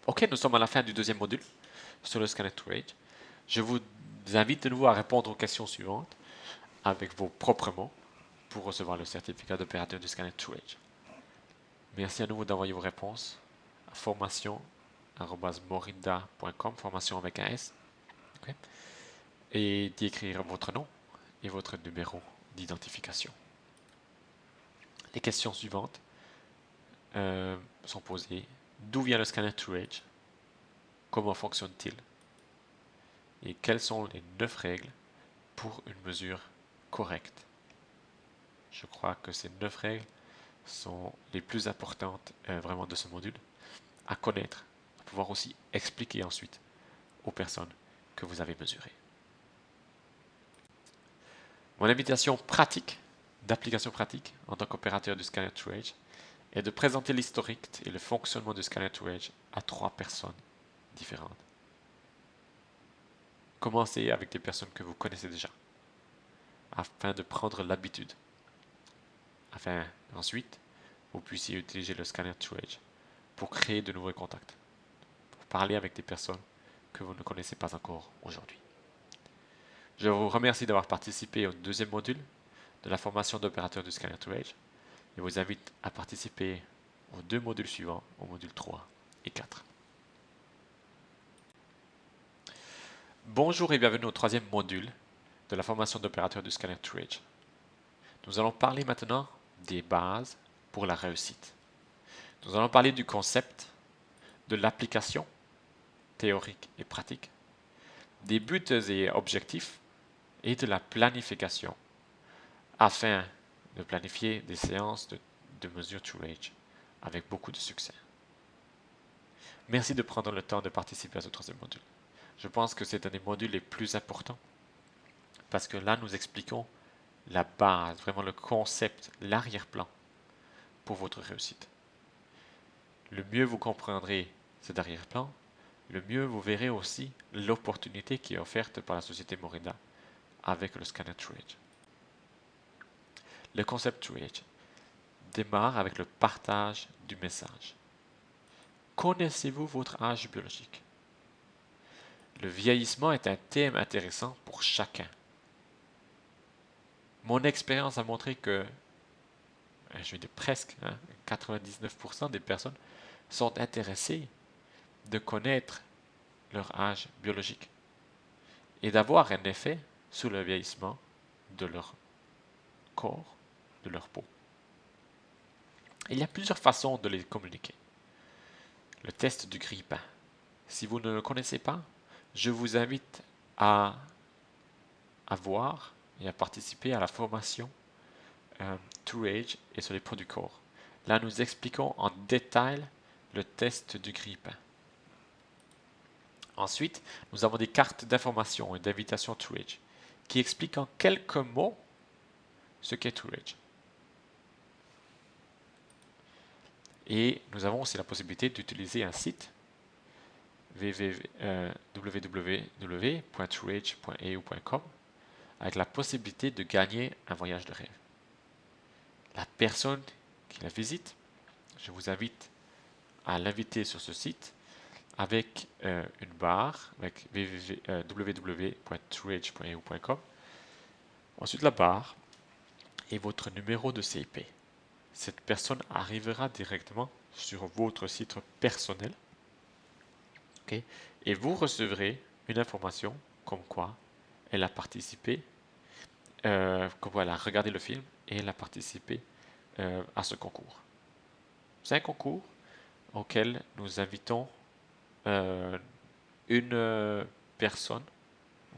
Ok, nous sommes à la fin du deuxième module sur le scanner TrueAge. Je vous invite de nouveau à répondre aux questions suivantes avec vos propres mots pour recevoir le certificat d'opérateur du scanner TrueAge. Merci à nouveau d'envoyer vos réponses à formation@morinda.com, formation avec un S, okay, et d'y écrire votre nom et votre numéro d'identification. Les questions suivantes sont posées. D'où vient le scanner TrueAge? Comment fonctionne-t-il? Et quelles sont les 9 règles pour une mesure correcte? Je crois que ces 9 règles sont les plus importantes vraiment de ce module à connaître, à pouvoir aussi expliquer ensuite aux personnes que vous avez mesurées. Mon invitation pratique, d'application pratique en tant qu'opérateur du scanner TrueAge, est de présenter l'historique et le fonctionnement du scanner TrueAge à 3 personnes différentes. Commencez avec des personnes que vous connaissez déjà, afin de prendre l'habitude, afin ensuite vous puissiez utiliser le scanner TrueAge pour créer de nouveaux contacts, pour parler avec des personnes que vous ne connaissez pas encore aujourd'hui. Je vous remercie d'avoir participé au deuxième module de la formation d'opérateur du scanner TrueAge et vous invite à participer aux 2 modules suivants, au module 3 et 4. Bonjour et bienvenue au 3e module de la formation d'opérateur du scanner TrueAge. Nous allons parler maintenant des bases pour la réussite. Nous allons parler du concept, de l'application théorique et pratique, des buts et objectifs et de la planification afin de planifier des séances de mesure TrueAge avec beaucoup de succès. Merci de prendre le temps de participer à ce 3e module. Je pense que c'est un des modules les plus importants parce que là, nous expliquons la base, vraiment le concept, l'arrière-plan pour votre réussite. Le mieux vous comprendrez cet arrière-plan, le mieux vous verrez aussi l'opportunité qui est offerte par la société Morinda avec le scanner TrueAge. Le concept TrueAge démarre avec le partage du message. Connaissez-vous votre âge biologique? Le vieillissement est un thème intéressant pour chacun. Mon expérience a montré que, je vais dire presque, 99% des personnes sont intéressées de connaître leur âge biologique et d'avoir un effet sur le vieillissement de leur corps, de leur peau. Il y a plusieurs façons de les communiquer. Le test du grille-pain. Si vous ne le connaissez pas, je vous invite à voir et à participer à la formation TrueAge et sur les produits corps. Là, nous expliquons en détail le test du grille-pain. Ensuite, nous avons des cartes d'information et d'invitation TrueAge qui expliquent en quelques mots ce qu'est TrueAge. Et nous avons aussi la possibilité d'utiliser un site www.trueage.eu.com avec la possibilité de gagner un voyage de rêve. La personne qui la visite, je vous invite à l'inviter sur ce site avec une barre avec www.trueage.eu.com. Ensuite la barre et votre numéro de CIP. Cette personne arrivera directement sur votre site personnel. Okay, et vous recevrez une information comme quoi elle a participé, comme quoi elle a regardé le film et elle a participé à ce concours. C'est un concours auquel nous invitons une personne,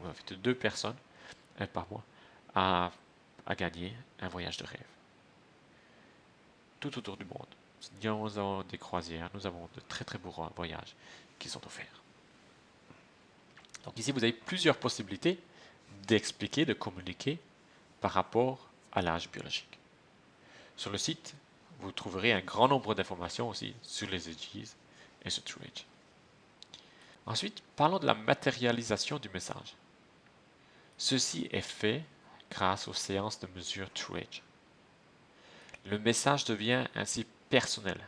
ou en fait 2 personnes par mois, à gagner un voyage de rêve. Tout autour du monde. Nous avons des croisières, nous avons de très très beaux voyages qui sont offerts. Donc ici, vous avez plusieurs possibilités d'expliquer, de communiquer par rapport à l'âge biologique. Sur le site, vous trouverez un grand nombre d'informations aussi sur les ages et sur TrueAge. Ensuite, parlons de la matérialisation du message. Ceci est fait grâce aux séances de mesure TrueAge. Le message devient ainsi personnel.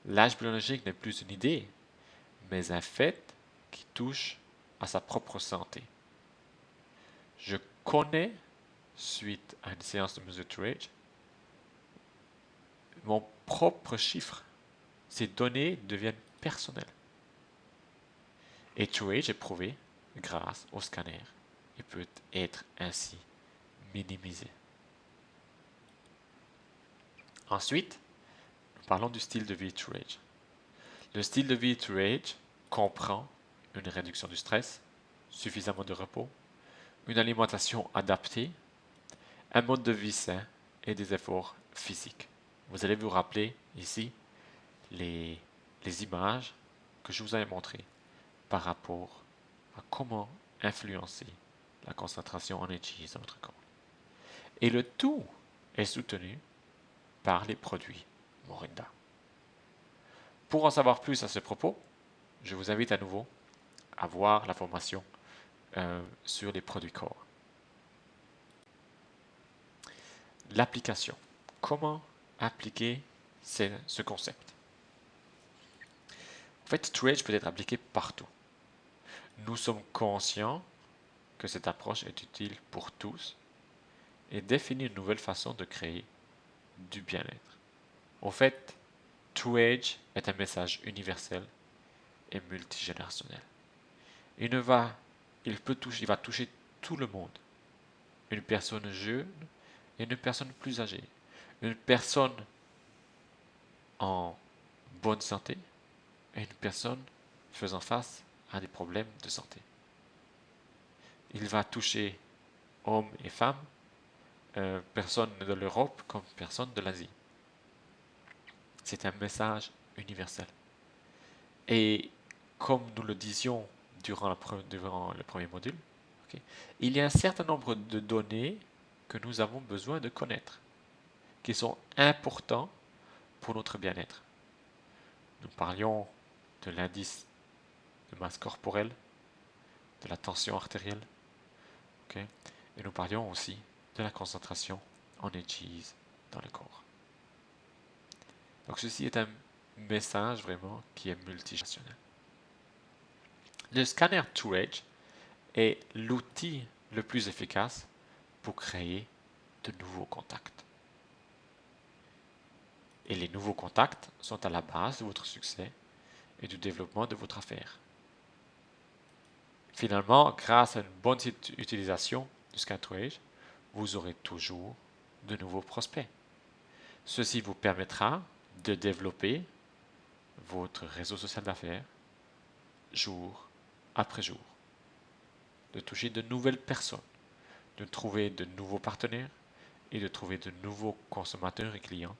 L'âge biologique n'est plus une idée, mais un fait qui touche à sa propre santé. Je connais, suite à une séance de mesure TrueAge, mon propre chiffre. Ces données deviennent personnelles. Et TrueAge est prouvé grâce au scanner et peut être ainsi minimisé. Ensuite, nous parlons du style de vie TrueAge. Le style de vie TrueAge comprend une réduction du stress, suffisamment de repos, une alimentation adaptée, un mode de vie sain et des efforts physiques. Vous allez vous rappeler ici les images que je vous avais montrées par rapport à comment influencer la concentration en énergie dans notre corps. Et le tout est soutenu par les produits Morinda. Pour en savoir plus à ce propos, je vous invite à nouveau à voir la formation sur les produits corps. L'application. Comment appliquer ce concept? En fait, TrueAge peut être appliqué partout. Nous sommes conscients que cette approche est utile pour tous et définit une nouvelle façon de créer du bien-être. En fait, TrueAge est un message universel et multigénérationnel. Il va toucher tout le monde. Une personne jeune et une personne plus âgée. Une personne en bonne santé et une personne faisant face à des problèmes de santé. Il va toucher hommes et femmes, personnes de l'Europe comme personnes de l'Asie. C'est un message universel. Et comme nous le disions durant le premier module, il y a un certain nombre de données que nous avons besoin de connaître, qui sont importants pour notre bien-être. Nous parlions de l'indice de masse corporelle, de la tension artérielle, et nous parlions aussi de la concentration en énergie dans le corps. Donc ceci est un message vraiment qui est multigénérationnel. Le scanner TrueAge est l'outil le plus efficace pour créer de nouveaux contacts. Et les nouveaux contacts sont à la base de votre succès et du développement de votre affaire. Finalement, grâce à une bonne utilisation du scanner TrueAge, vous aurez toujours de nouveaux prospects. Ceci vous permettra de développer votre réseau social d'affaires jour après jour, de toucher de nouvelles personnes, de trouver de nouveaux partenaires et de trouver de nouveaux consommateurs et clients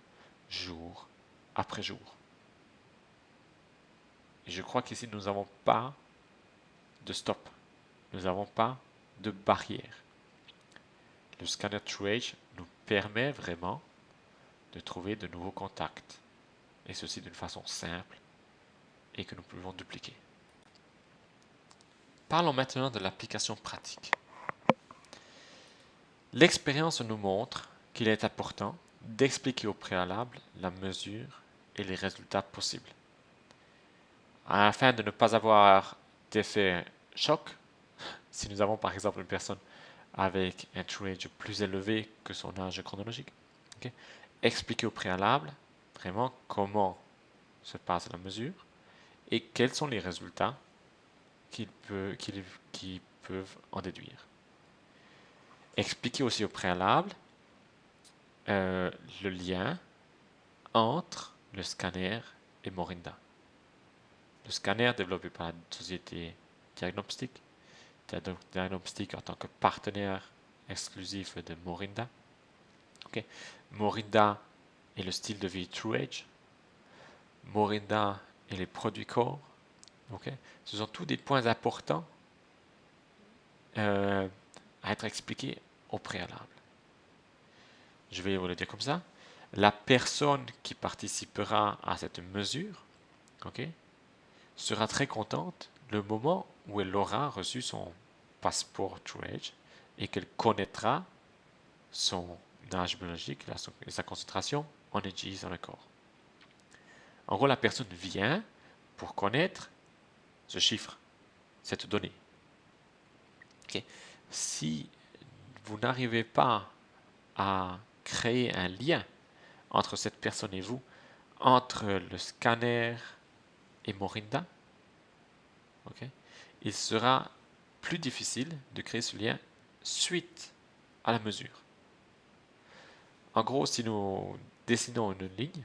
jour après jour. Et je crois qu'ici, nous n'avons pas de stop. Nous n'avons pas de barrière. Le scanner TrueAge nous permet vraiment de trouver de nouveaux contacts. Et ceci d'une façon simple et que nous pouvons dupliquer. Parlons maintenant de l'application pratique. L'expérience nous montre qu'il est important d'expliquer au préalable la mesure et les résultats possibles. Afin de ne pas avoir d'effet choc, si nous avons par exemple une personne avec un TrueAge plus élevé que son âge chronologique, expliquer au préalable vraiment comment se passe la mesure et quels sont les résultats qu'ils peuvent en déduire. Expliquer aussi au préalable le lien entre le scanner et Morinda. Le scanner développé par la société Diagnostic en tant que partenaire exclusif de Morinda. Morinda est le style de vie TrueAge. Morinda et les produits corps. Ce sont tous des points importants à être expliqués au préalable. Je vais vous le dire comme ça. La personne qui participera à cette mesure sera très contente le moment où elle aura reçu son passeport TrueAge et qu'elle connaîtra son âge biologique et sa concentration en EGs dans le corps. En gros, la personne vient pour connaître ce chiffre, cette donnée. Si vous n'arrivez pas à créer un lien entre cette personne et vous, entre le scanner et Morinda, il sera plus difficile de créer ce lien suite à la mesure. En gros, si nous dessinons une ligne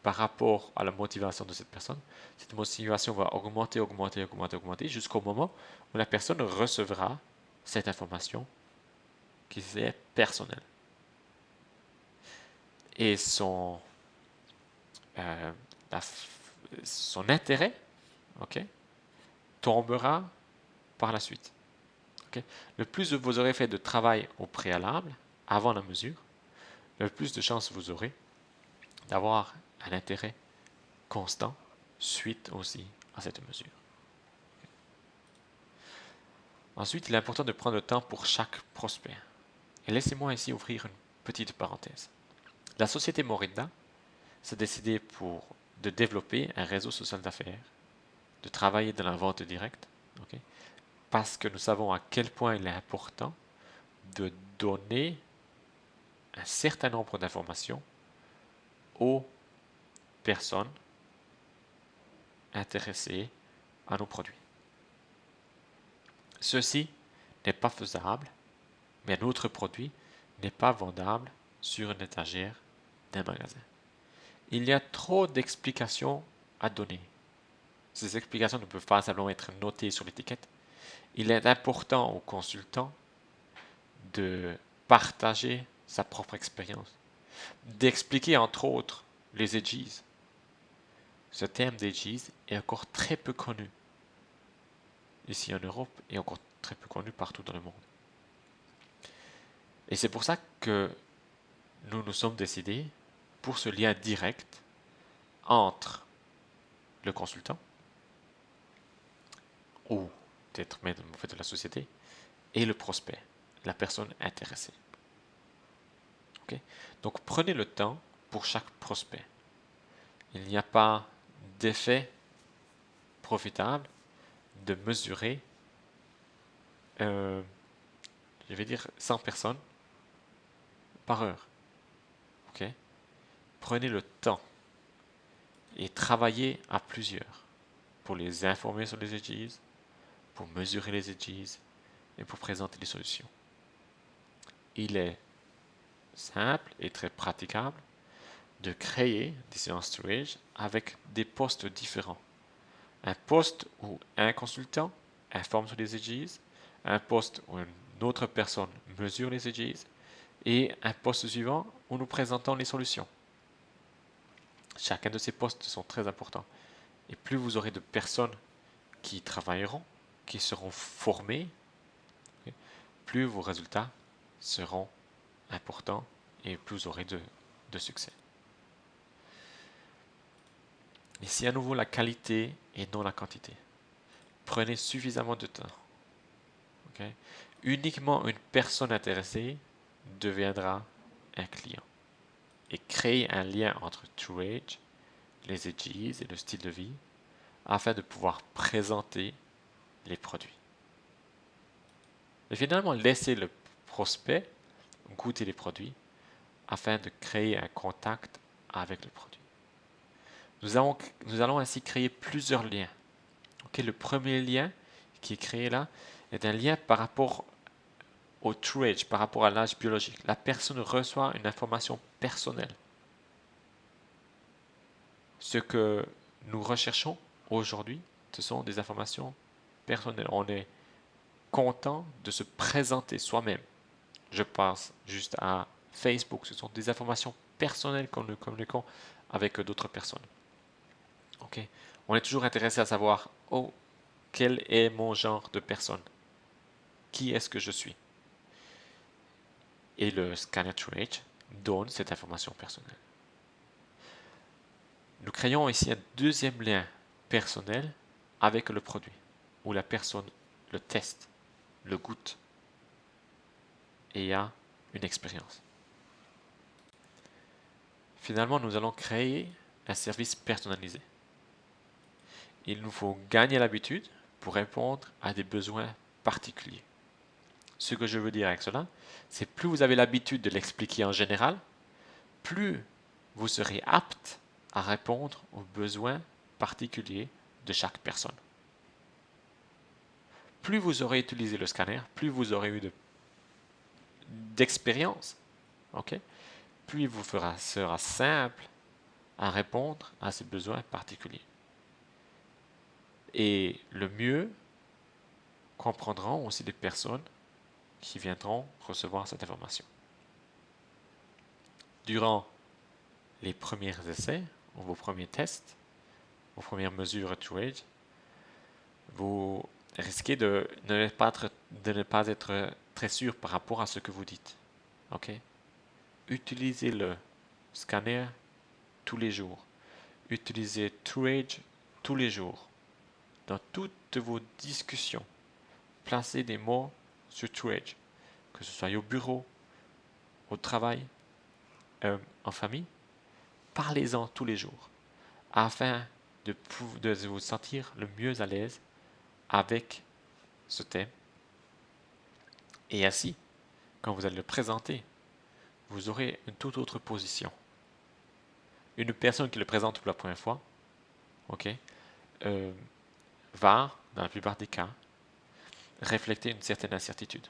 par rapport à la motivation de cette personne, cette motivation va augmenter jusqu'au moment où la personne recevra cette information qui est personnelle. Et son intérêt tombera par la suite. Le plus vous aurez fait de travail au préalable, avant la mesure, le plus de chances vous aurez d'avoir un intérêt constant suite aussi à cette mesure. Ensuite, il est important de prendre le temps pour chaque prospect. Et laissez-moi ici ouvrir une petite parenthèse. La société Morinda s'est décidée de développer un réseau social d'affaires, de travailler dans la vente directe, parce que nous savons à quel point il est important de donner un certain nombre d'informations aux personnes intéressées à nos produits. Ceci n'est pas faisable, mais un autre produit n'est pas vendable sur une étagère d'un magasin. Il y a trop d'explications à donner. Ces explications ne peuvent pas simplement être notées sur l'étiquette. Il est important au consultant de partager sa propre expérience, d'expliquer entre autres les edges. Ce terme d'edges est encore très peu connu ici en Europe et encore très peu connu partout dans le monde. Et c'est pour ça que nous nous sommes décidés pour ce lien direct entre le consultant ou peut-être même en fait de la société et le prospect, la personne intéressée. Donc prenez le temps pour chaque prospect. Il n'y a pas d'effet profitable de mesurer, je vais dire 100 personnes par heure. Prenez le temps et travaillez à plusieurs pour les informer sur les edges, pour mesurer les edges et pour présenter les solutions. Il est simple et très praticable de créer des séances Trade avec des postes différents. Un poste où un consultant informe sur les edges, un poste où une autre personne mesure les edges et un poste suivant où nous présentons les solutions. Chacun de ces postes sont très importants. Et plus vous aurez de personnes qui travailleront, qui seront formées, plus vos résultats seront importants et plus vous aurez de succès. Ici à nouveau la qualité et non la quantité. Prenez suffisamment de temps. Okay? Uniquement une personne intéressée deviendra un client. Et créez un lien entre TrueAge, les edges et le style de vie afin de pouvoir présenter les produits. Et finalement, laissez le prospect goûter les produits afin de créer un contact avec le produit. Nous allons ainsi créer plusieurs liens. Okay, le premier lien qui est créé là est un lien par rapport au true age, par rapport à l'âge biologique. La personne reçoit une information personnelle. Ce que nous recherchons aujourd'hui, ce sont des informations personnelles. On est content de se présenter soi-même. Je pense juste à Facebook, ce sont des informations personnelles quand nous communiquons avec d'autres personnes. Okay. On est toujours intéressé à savoir, oh, quel est mon genre de personne? Qui est-ce que je suis? Et le scanner TrueAge donne cette information personnelle. Nous créons ici un deuxième lien personnel avec le produit, où la personne le teste, le goûte et a une expérience. Finalement, nous allons créer un service personnalisé. Il nous faut gagner l'habitude pour répondre à des besoins particuliers. Ce que je veux dire avec cela, c'est plus vous avez l'habitude de l'expliquer en général, plus vous serez apte à répondre aux besoins particuliers de chaque personne. Plus vous aurez utilisé le scanner, plus vous aurez eu d'expérience, okay? Plus il vous sera simple à répondre à ces besoins particuliers. Et le mieux comprendront aussi les personnes qui viendront recevoir cette information. Durant les premiers essais, ou vos premiers tests, vos premières mesures TrueAge, vous risquez de ne pas être très sûr par rapport à ce que vous dites. Okay? Utilisez le scanner tous les jours. Utilisez TrueAge tous les jours. Dans toutes vos discussions, placez des mots sur TrueAge, que ce soit au bureau, au travail, en famille. Parlez-en tous les jours afin de vous sentir le mieux à l'aise avec ce thème. Et ainsi, quand vous allez le présenter, vous aurez une toute autre position. Une personne qui le présente pour la première fois, okay, va, dans la plupart des cas, refléter une certaine incertitude.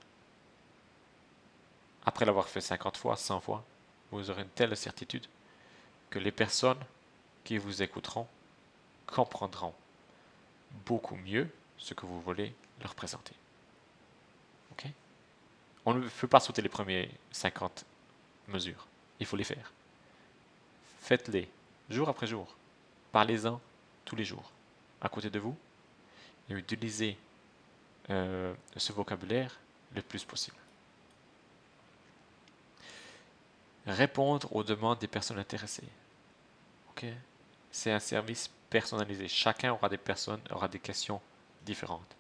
Après l'avoir fait 50 fois, 100 fois, vous aurez une telle certitude que les personnes qui vous écouteront comprendront beaucoup mieux ce que vous voulez leur présenter. Okay? On ne peut pas sauter les premiers 50 mesures. Il faut les faire. Faites-les jour après jour. Parlez-en tous les jours à côté de vous et utilisez ce vocabulaire le plus possible. Répondre aux demandes des personnes intéressées. Okay? C'est un service personnalisé. Chacun aura des questions différentes.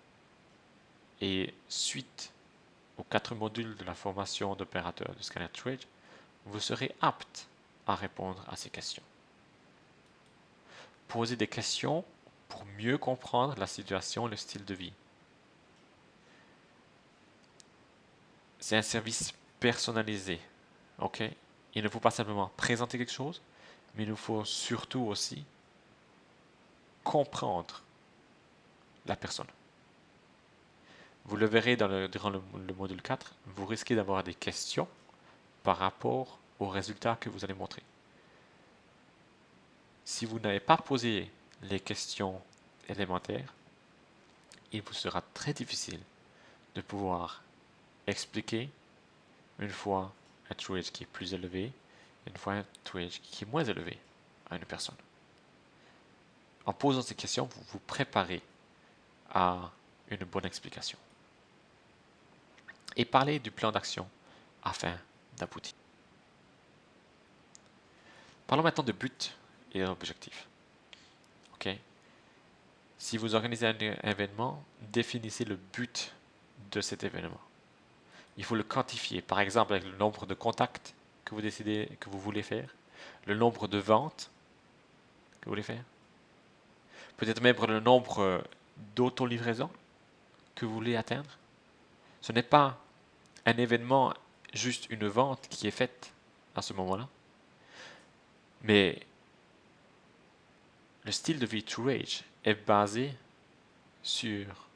Et suite aux 4 modules de la formation d'opérateur de Scanner TrueAge, vous serez apte à répondre à ces questions. Posez des questions pour mieux comprendre la situation et le style de vie. C'est un service personnalisé. Okay? Il ne faut pas simplement présenter quelque chose, mais il nous faut surtout aussi comprendre la personne. Vous le verrez durant le module 4, vous risquez d'avoir des questions par rapport aux résultats que vous allez montrer. si vous n'avez pas posé les questions élémentaires, il vous sera très difficile de pouvoir expliquer une fois un true edge qui est plus élevé, une fois un true edge qui est moins élevé à une personne. En posant ces questions, vous vous préparez à une bonne explication. Et parlez du plan d'action afin d'aboutir. Parlons maintenant de but et d'objectif. Ok. Si vous organisez un événement, définissez le but de cet événement. Il faut le quantifier, par exemple avec le nombre de contacts que vous décidez que vous voulez faire, le nombre de ventes que vous voulez faire, peut-être même le nombre d'auto-livraisons que vous voulez atteindre. Ce n'est pas un événement, juste une vente qui est faite à ce moment-là, mais le style de vie True Age est basé sur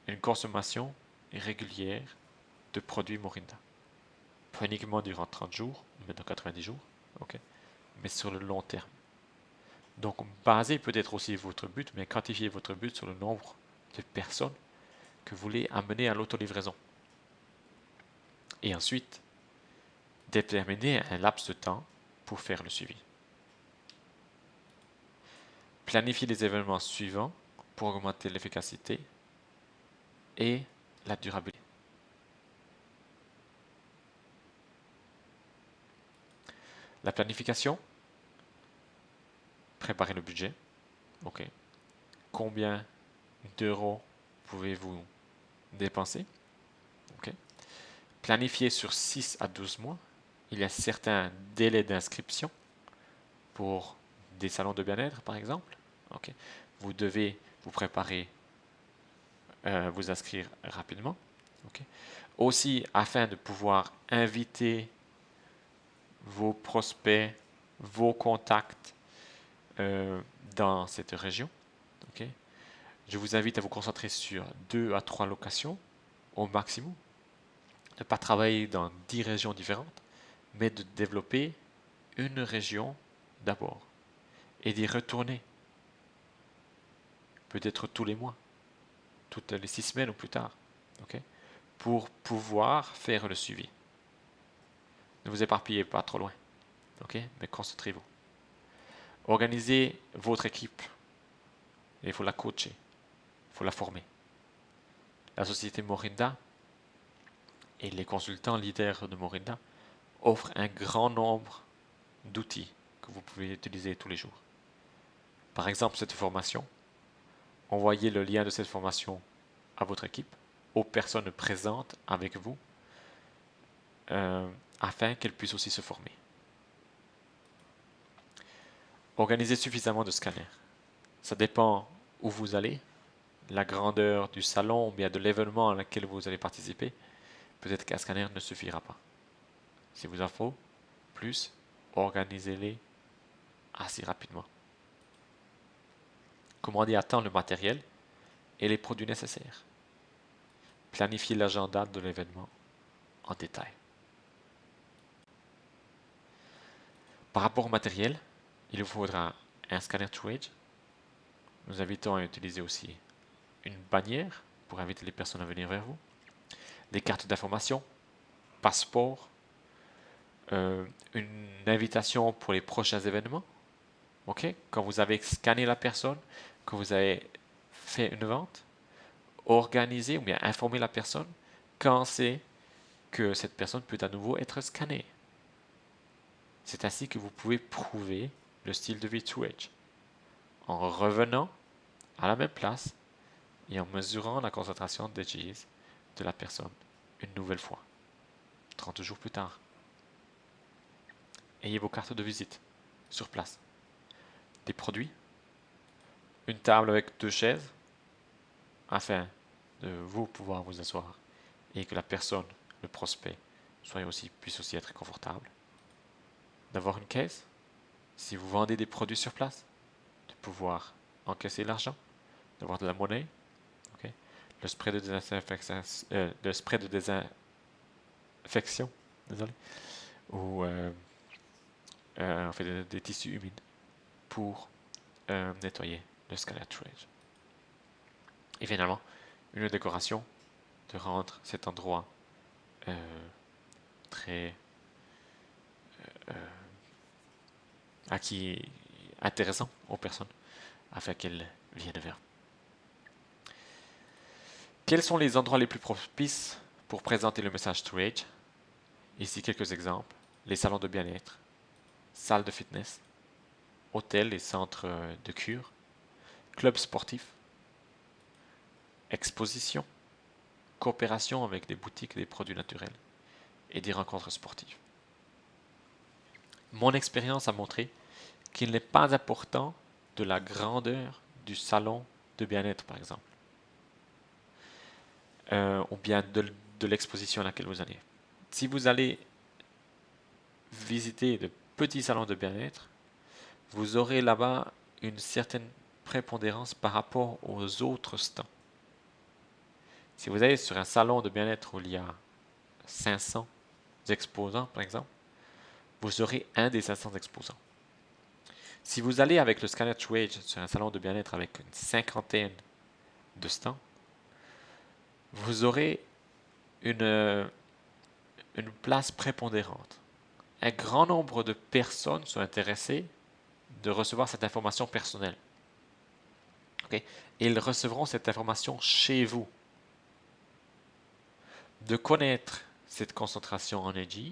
une consommation régulière de produits Morinda. Pas uniquement durant 30 jours, mais dans 90 jours, ok, mais sur le long terme. Donc, basez peut-être aussi votre but, mais quantifiez votre but sur le nombre de personnes que vous voulez amener à l'autolivraison. Et ensuite, déterminez un laps de temps pour faire le suivi. Planifiez les événements suivants pour augmenter l'efficacité et la durabilité. La planification, préparez le budget. Ok. Combien d'euros pouvez-vous dépenser? Ok. Planifiez sur 6 à 12 mois. Il y a certains délais d'inscription pour des salons de bien-être, par exemple. Ok. Vous devez vous préparer, vous inscrire rapidement. Ok. Aussi, afin de pouvoir inviter vos prospects, vos contacts dans cette région. Okay. Je vous invite à vous concentrer sur 2 à 3 locations au maximum. Ne pas travailler dans 10 régions différentes, mais de développer une région d'abord et d'y retourner. Peut-être tous les mois, toutes les 6 semaines ou plus tard. Okay. Pour pouvoir faire le suivi. Ne vous éparpillez pas trop loin. Okay. Mais concentrez-vous. Organisez votre équipe. Il faut la coacher. Il faut la former. La société Morinda et les consultants leaders de Morinda offrent un grand nombre d'outils que vous pouvez utiliser tous les jours. Par exemple, cette formation, envoyez le lien de cette formation à votre équipe, aux personnes présentes avec vous, afin qu'elles puissent aussi se former. Organisez suffisamment de scanners. Ça dépend où vous allez, la grandeur du salon ou bien de l'événement à laquelle vous allez participer. Peut-être qu'un scanner ne suffira pas. Si vous en faut plus, organisez-les assez rapidement. Commandez à temps le matériel et les produits nécessaires. Planifiez l'agenda de l'événement en détail. Par rapport au matériel, il vous faudra un scanner True Age. Nous invitons à utiliser aussi une bannière pour inviter les personnes à venir vers vous, des cartes d'information, passeport, une invitation pour les prochains événements. Ok, quand vous avez scanné la personne, quand vous avez fait une vente, organisez ou bien informer la personne quand c'est que cette personne peut à nouveau être scannée. C'est ainsi que vous pouvez prouver le style de vie True Age en revenant à la même place et en mesurant la concentration d'EGs de la personne une nouvelle fois, 30 jours plus tard. Ayez vos cartes de visite sur place, des produits, une table avec 2 chaises afin de vous pouvoir vous asseoir et que la personne, le prospect, puisse aussi être confortable. D'avoir une caisse, si vous vendez des produits sur place, de pouvoir encaisser l'argent, d'avoir de la monnaie, okay. Le spray de désinfection, désolé, ou on fait des tissus humides pour nettoyer le scanner Trage. Et finalement, une décoration de rendre cet endroit très intéressant aux personnes afin qu'elles viennent vers. Quels sont les endroits les plus propices pour présenter le message Trage? Ici quelques exemples. Les salons de bien-être, salles de fitness, hôtels et centres de cure, clubs sportifs, expositions, coopération avec des boutiques des produits naturels et des rencontres sportives. Mon expérience a montré qu'il n'est pas important de la grandeur du salon de bien-être, par exemple, ou bien de l'exposition à laquelle vous allez. Si vous allez visiter de petits salons de bien-être, vous aurez là-bas une certaine prépondérance par rapport aux autres stands. Si vous allez sur un salon de bien-être où il y a 500 exposants, par exemple, vous aurez un des 500 exposants. Si vous allez avec le scanner Trage sur un salon de bien-être avec une cinquantaine de stands, vous aurez une place prépondérante. Un grand nombre de personnes sont intéressées de recevoir cette information personnelle. Okay? Et ils recevront cette information chez vous. De connaître cette concentration en edges,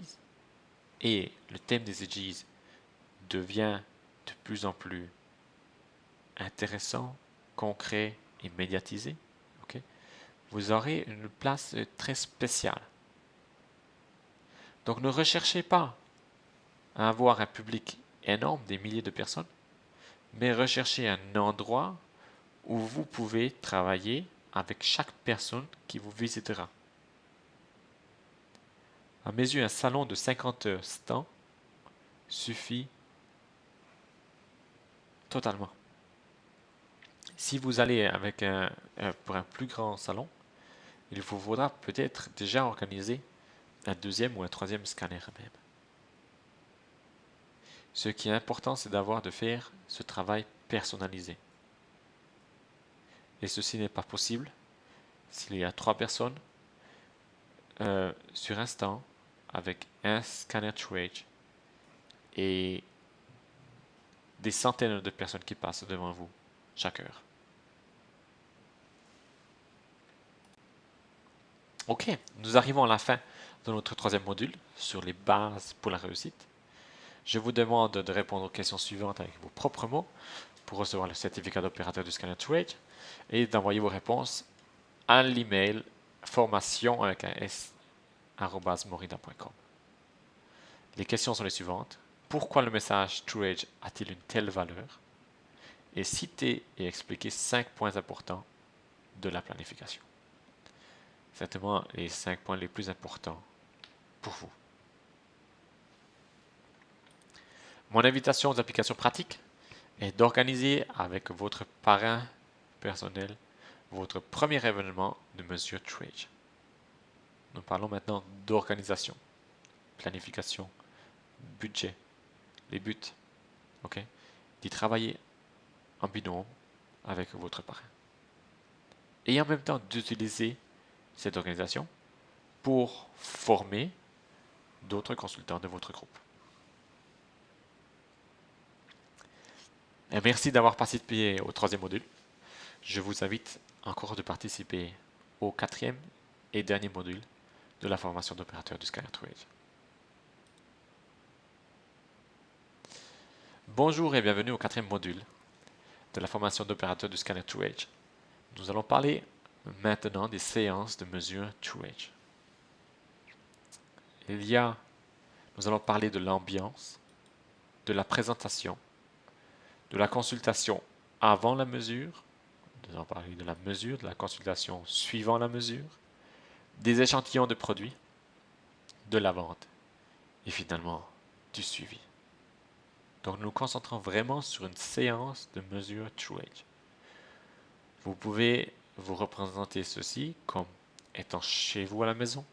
et le thème des edges devient de plus en plus intéressant, concret et médiatisé, okay? Vous aurez une place très spéciale. Donc ne recherchez pas à avoir un public énorme, des milliers de personnes, mais recherchez un endroit où vous pouvez travailler avec chaque personne qui vous visitera. À mes yeux, un salon de 50 stands suffit totalement. Si vous allez avec pour un plus grand salon, il vous faudra peut-être déjà organiser un deuxième ou un troisième scanner même. Ce qui est important, c'est de faire ce travail personnalisé. Et ceci n'est pas possible s'il y a 3 personnes sur un stand avec un scanner Trage et des centaines de personnes qui passent devant vous chaque heure. Ok, nous arrivons à la fin de notre troisième module sur les bases pour la réussite. Je vous demande de répondre aux questions suivantes avec vos propres mots pour recevoir le certificat d'opérateur du scanner Trage et d'envoyer vos réponses à l'email formation avec un s @morida.com. Les questions sont les suivantes. Pourquoi le message Trage a-t-il une telle valeur? Et citer et expliquer 5 points importants de la planification. Certainement les 5 points les plus importants pour vous. Mon invitation aux applications pratiques est d'organiser avec votre parrain personnel votre premier événement de mesure Trage. Nous parlons maintenant d'organisation, planification, budget, les buts, ok? D'y travailler en binôme avec votre parrain. Et en même temps d'utiliser cette organisation pour former d'autres consultants de votre groupe. Et merci d'avoir participé au troisième module. Je vous invite encore de participer au quatrième et dernier module de la formation d'opérateur du scanner Trage. Bonjour et bienvenue au quatrième module de la formation d'opérateur du scanner Trage. Nous allons parler maintenant des séances de mesure Trage. Nous allons parler de l'ambiance, de la présentation, de la consultation avant la mesure, nous allons parler de la mesure, de la consultation suivant la mesure, des échantillons de produits, de la vente et finalement du suivi. Donc nous nous concentrons vraiment sur une séance de mesure Trage. Vous pouvez vous représenter ceci comme étant chez vous à la maison,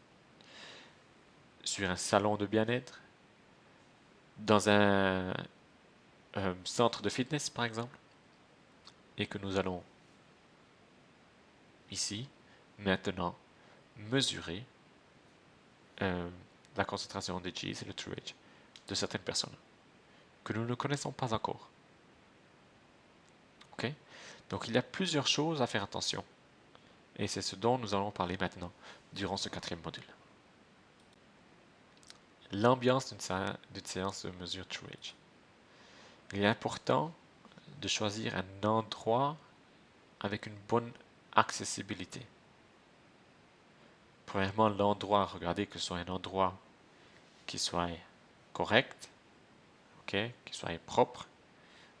sur un salon de bien-être, dans un centre de fitness, par exemple, et que nous allons ici, maintenant, mesurer la concentration de cheese et le TrueAge de certaines personnes que nous ne connaissons pas encore. Ok? Donc il y a plusieurs choses à faire attention. Et c'est ce dont nous allons parler maintenant durant ce 4e module. L'ambiance d'une séance de mesure TrueAge. Il est important de choisir un endroit avec une bonne accessibilité. Premièrement, l'endroit, regardez que ce soit un endroit qui soit correct, ok, qui soit propre,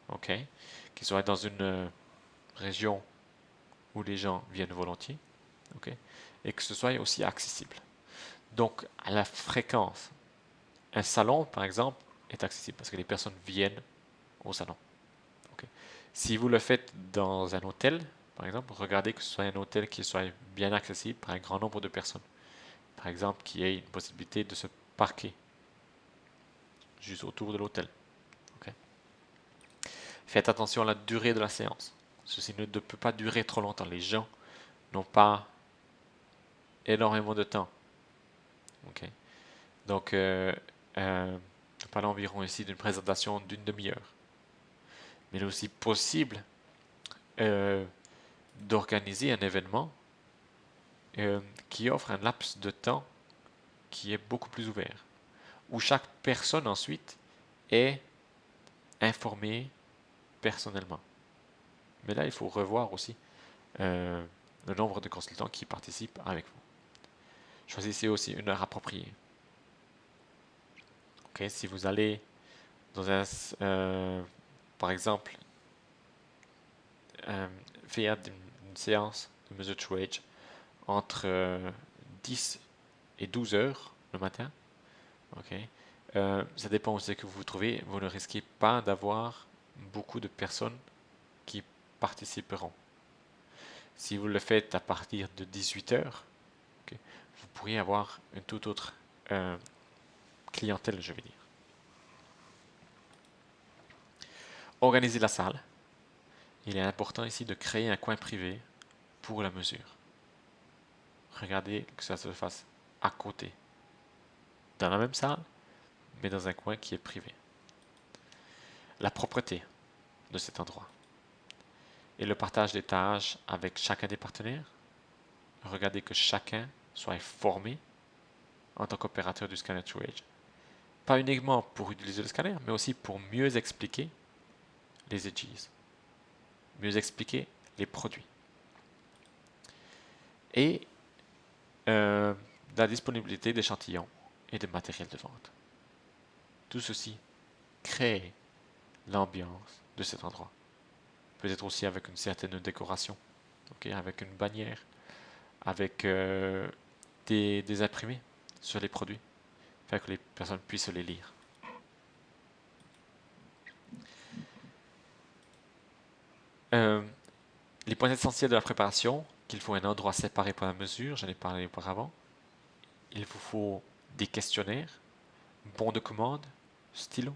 ok, qui soit dans une région où les gens viennent volontiers, ok, et que ce soit aussi accessible. Donc, à la fréquence, un salon, par exemple, est accessible parce que les personnes viennent au salon. Okay. Si vous le faites dans un hôtel, par exemple, regardez que ce soit un hôtel qui soit bien accessible par un grand nombre de personnes. Par exemple, qu'il y ait une possibilité de se parquer juste autour de l'hôtel. Okay. Faites attention à la durée de la séance. Ceci ne peut pas durer trop longtemps. Les gens n'ont pas énormément de temps. Okay. Donc, on parle environ ici d'une présentation d'une demi-heure. Mais il est aussi possible d'organiser un événement qui offre un laps de temps qui est beaucoup plus ouvert, où chaque personne ensuite est informée personnellement. Mais là, il faut revoir aussi le nombre de consultants qui participent avec vous. Choisissez aussi une heure appropriée. Okay, si vous allez dans un, par exemple, faire une séance de mesure TrueAge entre 10 et 12 heures le matin, okay, ça dépend de ce que vous trouvez. Vous ne risquez pas d'avoir beaucoup de personnes qui participeront. Si vous le faites à partir de 18 heures, okay, vous pourriez avoir une toute autre clientèle, je vais dire. Organiser la salle. Il est important ici de créer un coin privé pour la mesure. Regardez que ça se fasse à côté, dans la même salle, mais dans un coin qui est privé. La propreté de cet endroit et le partage des tâches avec chacun des partenaires. Regardez que chacun soit formé en tant qu'opérateur du scanner TrueAge. Pas uniquement pour utiliser le scanner, mais aussi pour mieux expliquer les edges, mieux expliquer les produits. Et la disponibilité d'échantillons et de matériel de vente. Tout ceci crée l'ambiance de cet endroit. Peut-être aussi avec une certaine décoration, okay, avec une bannière, avec des imprimés sur les produits, afin que les personnes puissent les lire. Les points essentiels de la préparation, qu'il faut un endroit séparé pour la mesure, j'en ai parlé auparavant. Il vous faut des questionnaires, bons de commande, stylo,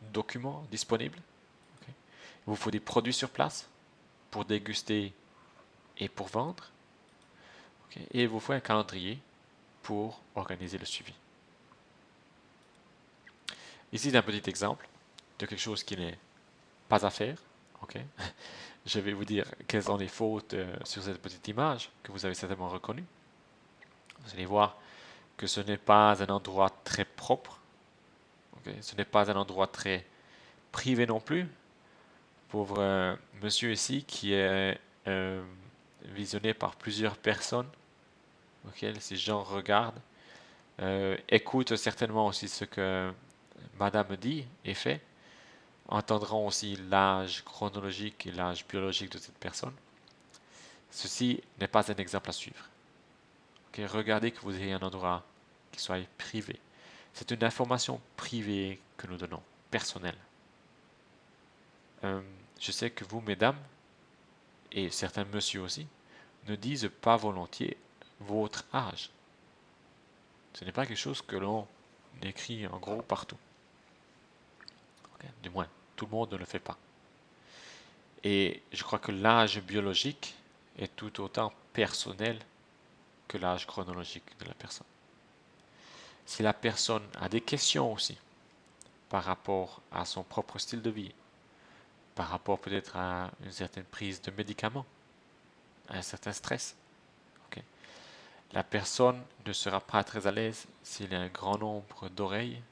documents disponibles. Okay. Il vous faut des produits sur place pour déguster et pour vendre. Okay. Et il vous faut un calendrier pour organiser le suivi. Ici, c'est un petit exemple de quelque chose qui n'est pas à faire. Okay. Je vais vous dire quelles sont les fautes sur cette petite image que vous avez certainement reconnue. Vous allez voir que ce n'est pas un endroit très propre. Okay. Ce n'est pas un endroit très privé non plus. Pauvre monsieur ici qui est visionné par plusieurs personnes. Okay. Ces gens regardent, écoutent certainement aussi ce que madame dit et fait, entendront aussi l'âge chronologique et l'âge biologique de cette personne. Ceci n'est pas un exemple à suivre. Okay, regardez que vous ayez un endroit qui soit privé. C'est une information privée que nous donnons, personnelle. Je sais que vous, mesdames, et certains messieurs aussi, ne disent pas volontiers votre âge. Ce n'est pas quelque chose que l'on écrit en gros partout. Ok. Du moins, tout le monde ne le fait pas. Et je crois que l'âge biologique est tout autant personnel que l'âge chronologique de la personne. Si la personne a des questions aussi par rapport à son propre style de vie, par rapport peut-être à une certaine prise de médicaments, à un certain stress, ok, la personne ne sera pas très à l'aise s'il y a un grand nombre d'oreilles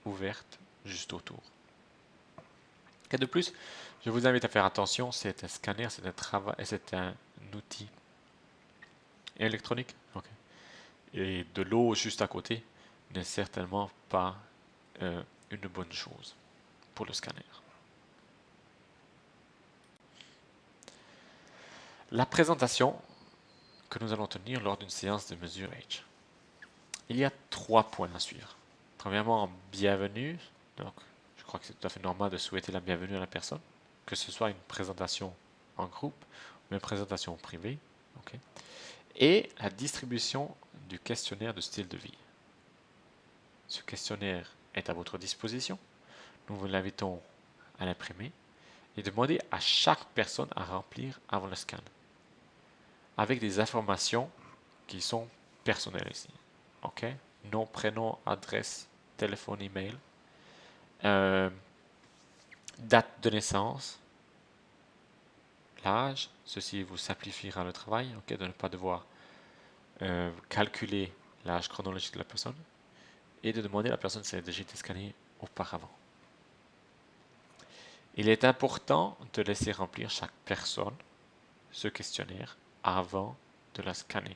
ouvertes juste autour. Et de plus, je vous invite à faire attention, c'est un scanner, c'est un outil électronique. Ok. Et de l'eau juste à côté n'est certainement pas une bonne chose pour le scanner. La présentation que nous allons tenir lors d'une séance de mesure H. Il y a 3 points à suivre. Premièrement, bienvenue. Donc, je crois que c'est tout à fait normal de souhaiter la bienvenue à la personne, que ce soit une présentation en groupe ou une présentation privée. Okay. Et la distribution du questionnaire de style de vie. Ce questionnaire est à votre disposition. Nous vous l'invitons à l'imprimer et demander à chaque personne à remplir avant le scan, avec des informations qui sont personnelles ici. Ok? Nom, prénom, adresse, téléphone, email, date de naissance, l'âge. Ceci vous simplifiera le travail, ok, de ne pas devoir calculer l'âge chronologique de la personne et de demander à la personne si elle a déjà été scannée auparavant. Il est important de laisser remplir chaque personne ce questionnaire avant de la scanner.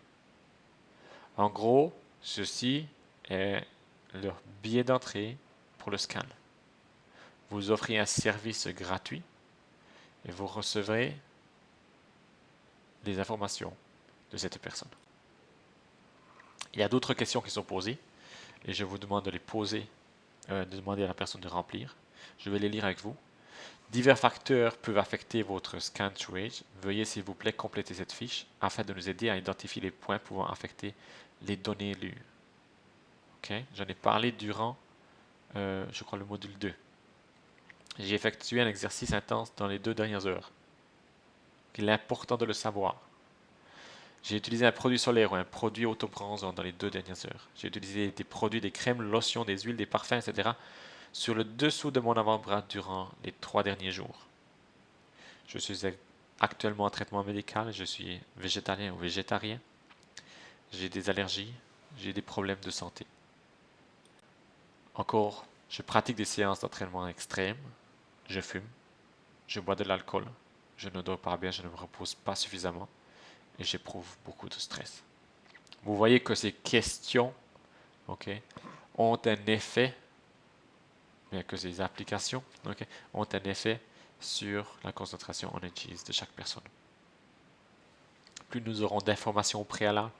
En gros, ceci est leur billet d'entrée pour le scan. Vous offrez un service gratuit et vous recevrez les informations de cette personne. Il y a d'autres questions qui sont posées et je vous demande de les poser, de demander à la personne de remplir. Je vais les lire avec vous. Divers facteurs peuvent affecter votre scan to age. Veuillez s'il vous plaît compléter cette fiche afin de nous aider à identifier les points pouvant affecter les données lues. Okay. J'en ai parlé durant, je crois, le module 2. J'ai effectué un exercice intense dans les 2 dernières heures. Il est important de le savoir. J'ai utilisé un produit solaire ou un produit autobronzant dans les 2 dernières heures. J'ai utilisé des produits, des crèmes, lotions, des huiles, des parfums, etc. sur le dessous de mon avant-bras durant les 3 derniers jours. Je suis actuellement en traitement médical, je suis végétalien ou végétarien. J'ai des allergies, j'ai des problèmes de santé. Encore, je pratique des séances d'entraînement extrêmes, je fume, je bois de l'alcool, je ne dors pas bien, je ne me repose pas suffisamment et j'éprouve beaucoup de stress. Vous voyez que ces questions, ont un effet, bien que ces applications, ont un effet sur la concentration en energies de chaque personne. Plus nous aurons d'informations au préalable,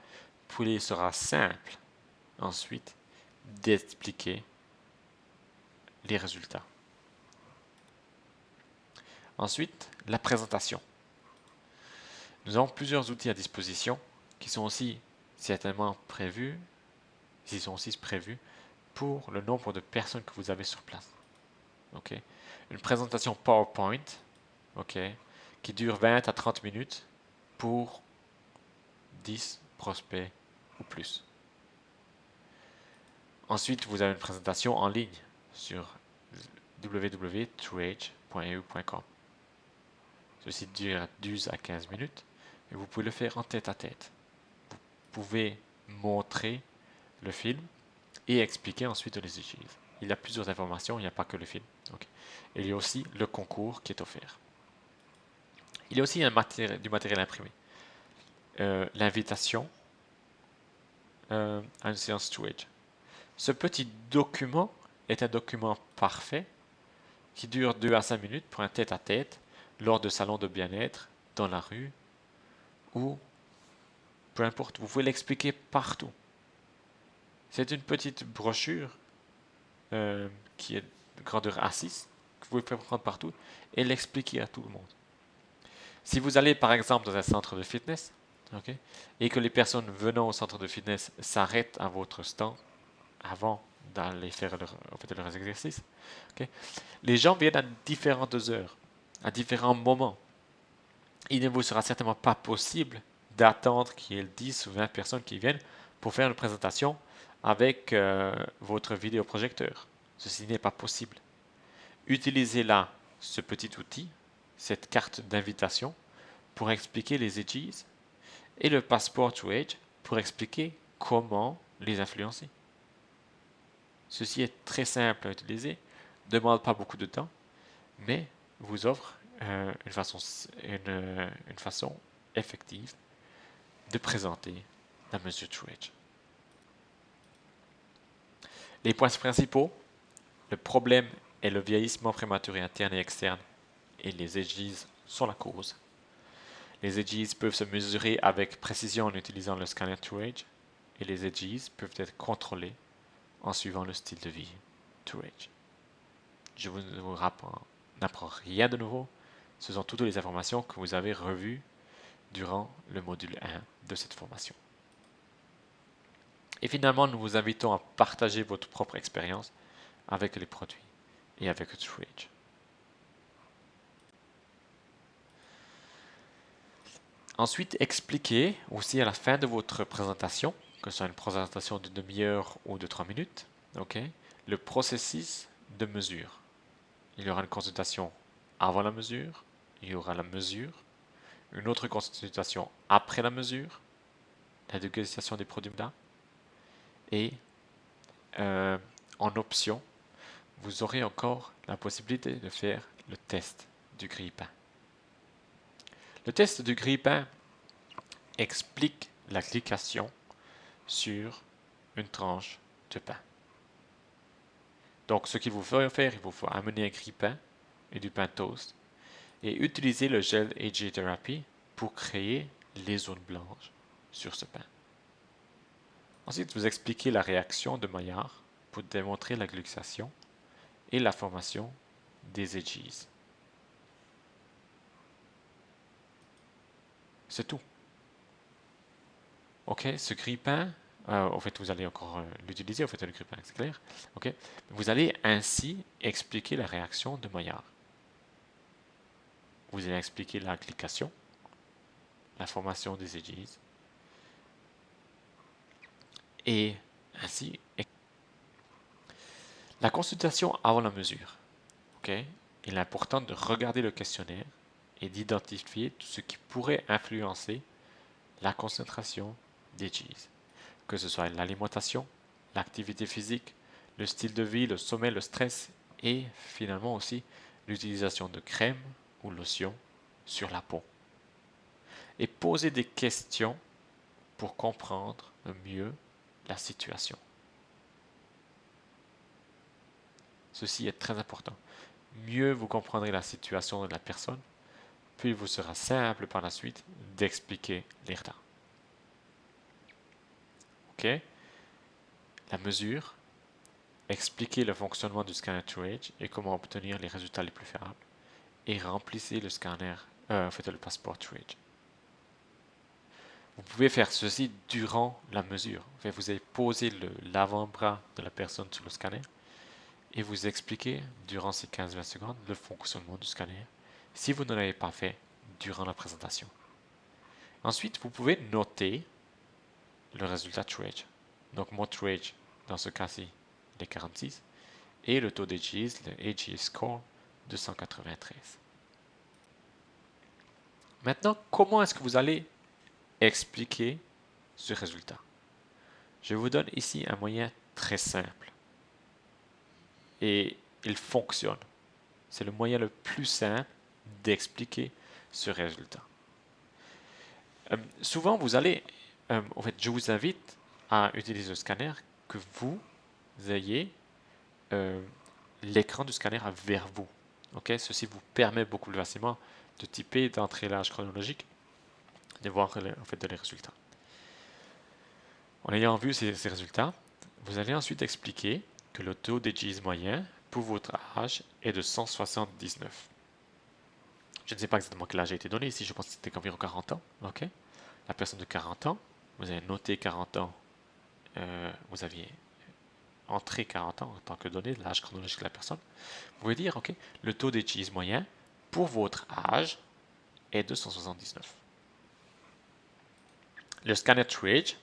plus il sera simple ensuite d'expliquer les résultats. Ensuite, la présentation. Nous avons plusieurs outils à disposition qui sont aussi certainement prévus, pour le nombre de personnes que vous avez sur place. Okay. Une présentation PowerPoint, qui dure 20 à 30 minutes pour 10 prospects ou plus. Ensuite, vous avez une présentation en ligne sur www.truage.eu.com. Ceci dure 12 à 15 minutes et vous pouvez le faire en tête à tête. Vous pouvez montrer le film et expliquer ensuite les utiliser. Il y a plusieurs informations, il n'y a pas que le film. Okay. Et il y a aussi le concours qui est offert. Il y a aussi du matériel imprimé. L'invitation à une séance Truage. Ce petit document est un document parfait qui dure 2 à 5 minutes pour un tête-à-tête lors de salons de bien-être, dans la rue ou peu importe. Vous pouvez l'expliquer partout. C'est une petite brochure qui est de grandeur A6 que vous pouvez prendre partout et l'expliquer à tout le monde. Si vous allez par exemple dans un centre de fitness et que les personnes venant au centre de fitness s'arrêtent à votre stand avant d'aller faire leurs exercices. Okay? Les gens viennent à différentes heures, à différents moments. Il ne vous sera certainement pas possible d'attendre qu'il y ait 10 ou 20 personnes qui viennent pour faire une présentation avec votre vidéoprojecteur. Ceci n'est pas possible. Utilisez là ce petit outil, cette carte d'invitation, pour expliquer les edges et le Passport to Age pour expliquer comment les influencer. Ceci est très simple à utiliser, ne demande pas beaucoup de temps, mais vous offre une façon effective de présenter la mesure True Age. Les points principaux, le problème est le vieillissement prématuré interne et externe, et les edges sont la cause. Les edges peuvent se mesurer avec précision en utilisant le scanner True Age, et les edges peuvent être contrôlés en suivant le style de vie True Age. Je vous n'apprends rien de nouveau. Ce sont toutes les informations que vous avez revues durant le module 1 de cette formation. Et finalement, nous vous invitons à partager votre propre expérience avec les produits et avec True Age. Ensuite, expliquez aussi à la fin de votre présentation, que ce soit une présentation de demi-heure ou de 3 minutes, le processus de mesure. Il y aura une consultation avant la mesure, il y aura la mesure, une autre consultation après la mesure, la dégustation des produits là, et en option, vous aurez encore la possibilité de faire le test du grille-pain. Le test du grille-pain explique l'application sur une tranche de pain. Donc, ce qu'il vous faut faire, il vous faut amener un grille-pain et du pain toast et utiliser le gel AJ Therapy pour créer les zones blanches sur ce pain. Ensuite, vous expliquez la réaction de Maillard pour démontrer la gluxation et la formation des edges. C'est tout. Ok, ce grille-pain, en fait, vous allez encore l'utiliser, en fait, le grille-pain, c'est clair. Ok, vous allez ainsi expliquer la réaction de Maillard. Vous allez expliquer la glycation, la formation des edges, et ainsi la consultation avant la mesure. Okay. Il est important de regarder le questionnaire et d'identifier tout ce qui pourrait influencer la concentration des edges, que ce soit l'alimentation, l'activité physique, le style de vie, le sommeil, le stress et finalement aussi l'utilisation de crème ou lotion sur la peau. Et poser des questions pour comprendre mieux la situation. Ceci est très important. Mieux vous comprendrez la situation de la personne, plus il vous sera simple par la suite d'expliquer l'état. Ok? La mesure, expliquez le fonctionnement du scanner True Age et comment obtenir les résultats les plus fiables. Et remplissez le scanner, le passeport True Age. Vous pouvez faire ceci durant la mesure. Vous allez poser l'avant-bras de la personne sur le scanner et vous expliquer durant ces 15-20 secondes le fonctionnement du scanner si vous ne l'avez pas fait durant la présentation. Ensuite, vous pouvez noter le résultat True Age. Donc mon True Age, dans ce cas-ci, il est 46 et le taux d'AGE, le AGE score, 293. Maintenant, comment est-ce que vous allez expliquer ce résultat? Je vous donne ici un moyen très simple et il fonctionne. C'est le moyen le plus simple d'expliquer ce résultat. Souvent, vous allez, en fait, je vous invite à utiliser le scanner que vous ayez l'écran du scanner vers vous. Okay? Ceci vous permet beaucoup plus facilement de typer, d'entrer l'âge chronologique, de voir en fait, les résultats. En ayant vu ces résultats, vous allez ensuite expliquer que le taux d'AGE moyen pour votre âge est de 179. Je ne sais pas exactement quel âge a été donné ici, je pense que c'était environ 40 ans. Okay? La personne de 40 ans, vous avez noté 40 ans, vous aviez entrer 40 ans en tant que donnée, l'âge chronologique de la personne, vous pouvez dire, OK, le taux d'His moyen pour votre âge est de 179. Le scanner TrueAge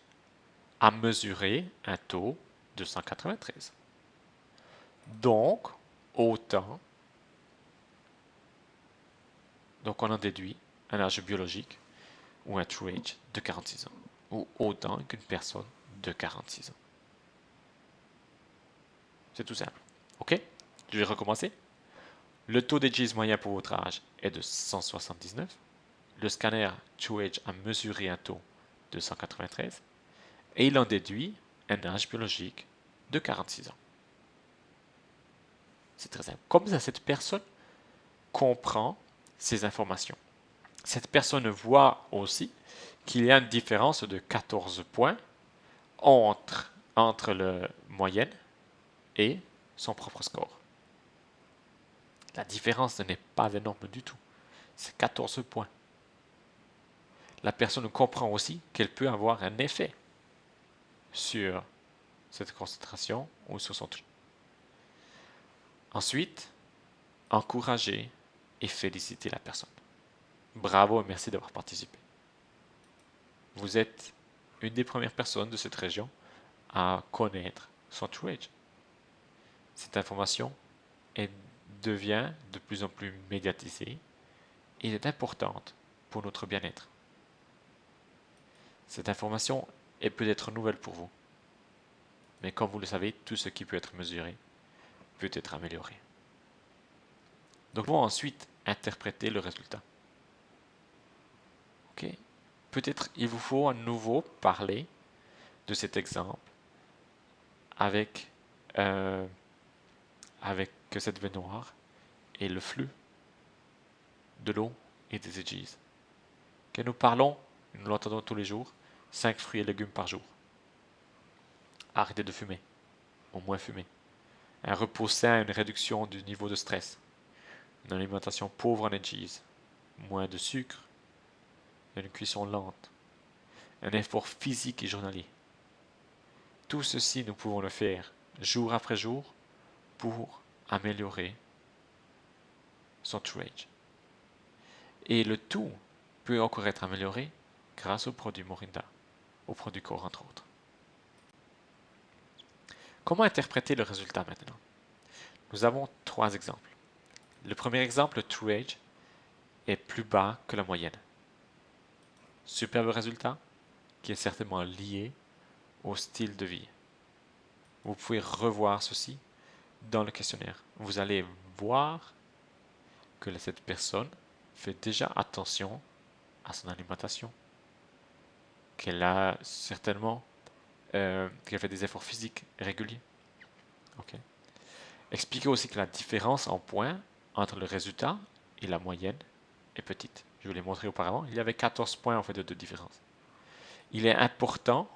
a mesuré un taux de 193. Donc, autant, donc on en déduit un âge biologique ou un TrueAge de 46 ans, ou autant qu'une personne de 46 ans. C'est tout simple. OK? Je vais recommencer. Le taux d'His moyen pour votre âge est de 179. Le scanner TrueAge a mesuré un taux de 193 et il en déduit un âge biologique de 46 ans. C'est très simple. Comme ça, cette personne comprend ces informations. Cette personne voit aussi qu'il y a une différence de 14 points entre la moyenne et son propre score. La différence n'est pas énorme du tout. C'est 14 points. La personne comprend aussi qu'elle peut avoir un effet sur cette concentration ou sur son truc. Ensuite, encourager et féliciter la personne. Bravo et merci d'avoir participé. Vous êtes une des premières personnes de cette région à connaître son TrueAge. Cette information devient de plus en plus médiatisée et est importante pour notre bien-être. Cette information est peut-être nouvelle pour vous, mais comme vous le savez, tout ce qui peut être mesuré peut être amélioré. Donc, nous allons ensuite interpréter le résultat. Ok. Peut-être il vous faut à nouveau parler de cet exemple avec cette baignoire et le flux de l'eau et des edges. Que nous parlons, nous l'entendons tous les jours, 5 fruits et légumes par jour. Arrêtez de fumer, au moins fumer. Un repos sain, une réduction du niveau de stress. Une alimentation pauvre en edges, moins de sucre, une cuisson lente. Un effort physique et journalier. Tout ceci, nous pouvons le faire jour après jour pour améliorer son TrueAge. Et le tout peut encore être amélioré grâce au produit Morinda, au produit Core entre autres. Comment interpréter le résultat maintenant? Nous avons 3 exemples. Le premier exemple, le TrueAge, est plus bas que la moyenne. Superbe résultat qui est certainement lié au style de vie. Vous pouvez revoir ceci dans le questionnaire. Vous allez voir que cette personne fait déjà attention à son alimentation, qu'elle a certainement qu'elle fait des efforts physiques réguliers. Okay. Expliquez aussi que la différence en points entre le résultat et la moyenne est petite. Je vous l'ai montré auparavant, il y avait 14 points en fait de différence. Il est important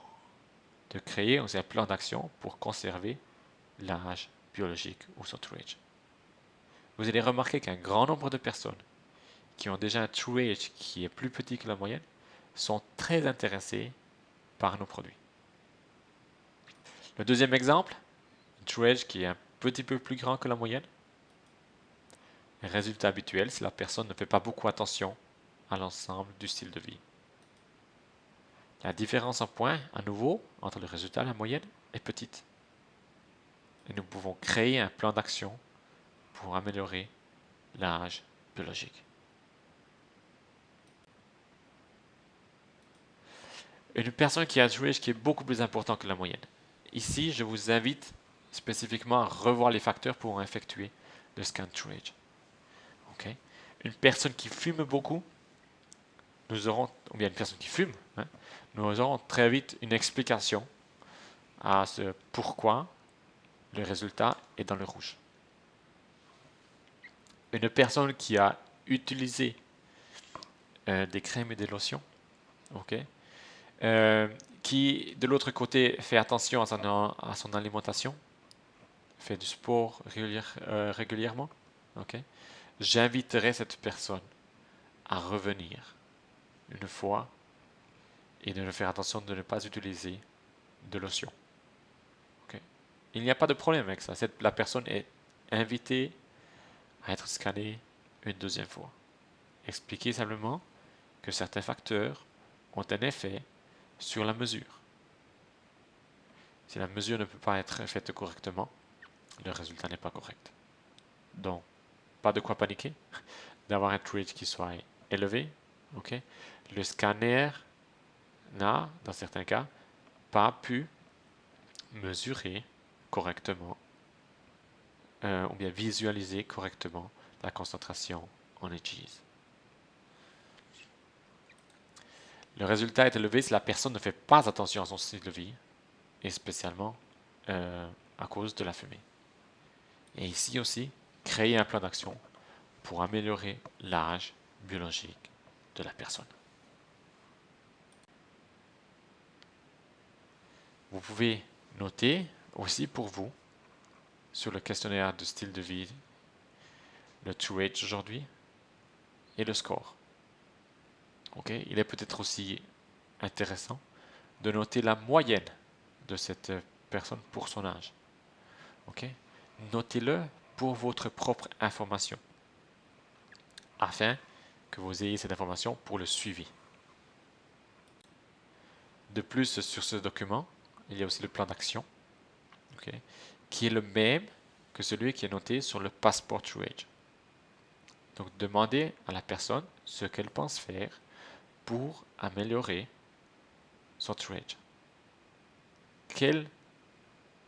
de créer un plan d'action pour conserver l'âge biologique ou son TrueAge. Vous allez remarquer qu'un grand nombre de personnes qui ont déjà un TrueAge qui est plus petit que la moyenne sont très intéressés par nos produits. Le deuxième exemple, un TrueAge qui est un petit peu plus grand que la moyenne. Le résultat habituel, c'est la personne ne fait pas beaucoup attention à l'ensemble du style de vie. La différence en points, à nouveau, entre le résultat et la moyenne est petite. Et nous pouvons créer un plan d'action pour améliorer l'âge biologique. Une personne qui a un TrueAge qui est beaucoup plus important que la moyenne. Ici, je vous invite spécifiquement à revoir les facteurs pour effectuer le scan TrueAge. Okay. Une personne qui fume beaucoup, ou bien une personne qui fume, nous aurons très vite une explication à ce pourquoi le résultat est dans le rouge. Une personne qui a utilisé des crèmes et des lotions, qui de l'autre côté fait attention à son alimentation, fait du sport régulièrement, j'inviterai cette personne à revenir une fois et de faire attention de ne pas utiliser de lotion. il n'y a pas de problème avec ça. La personne est invitée à être scannée une deuxième fois. Expliquez simplement que certains facteurs ont un effet sur la mesure. Si la mesure ne peut pas être faite correctement, le résultat n'est pas correct. Donc, pas de quoi paniquer, d'avoir un true age qui soit élevé. Okay? Le scanner n'a, dans certains cas, pas pu mesurer correctement ou bien visualiser correctement la concentration en edges. Le résultat est élevé si la personne ne fait pas attention à son style de vie, et spécialement à cause de la fumée. Et ici aussi, créer un plan d'action pour améliorer l'âge biologique de la personne. Vous pouvez noter aussi pour vous sur le questionnaire de style de vie le true age aujourd'hui et le score. Okay? Il est peut-être aussi intéressant de noter la moyenne de cette personne pour son âge. Okay? Notez-le pour votre propre information afin que vous ayez cette information pour le suivi. De plus, sur ce document, il y a aussi le plan d'action okay, qui est le même que celui qui est noté sur le passeport true age. Donc, demandez à la personne ce qu'elle pense faire pour améliorer son true age. Quels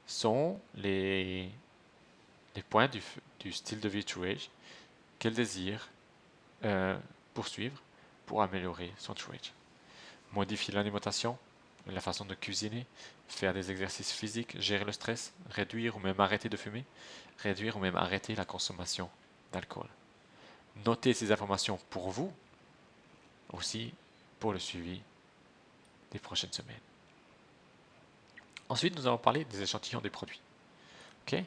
sont les points du style de vie true age qu'elle désire poursuivre pour améliorer son true age? Modifier l'alimentation, la façon de cuisiner, faire des exercices physiques, gérer le stress, réduire ou même arrêter de fumer, réduire ou même arrêter la consommation d'alcool. Notez ces informations pour vous, aussi pour le suivi des prochaines semaines. Ensuite, nous allons parler des échantillons des produits. Okay?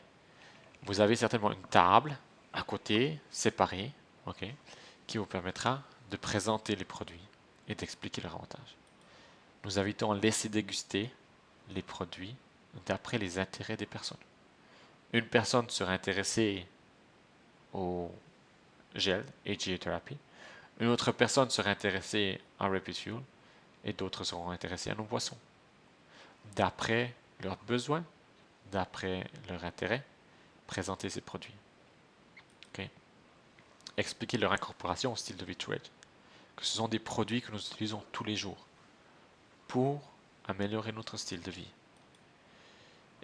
Vous avez certainement une table à côté, séparée, okay, qui vous permettra de présenter les produits et d'expliquer leur avantage. Nous invitons à laisser déguster les produits d'après les intérêts des personnes. Une personne sera intéressée au gel, AGA Therapy. Une autre personne sera intéressée à Rapid Fuel et d'autres seront intéressés à nos boissons. D'après leurs besoins, d'après leur intérêt, présenter ces produits. Okay. Expliquer leur incorporation au style de vie true age, que ce sont des produits que nous utilisons tous les jours pour améliorer notre style de vie.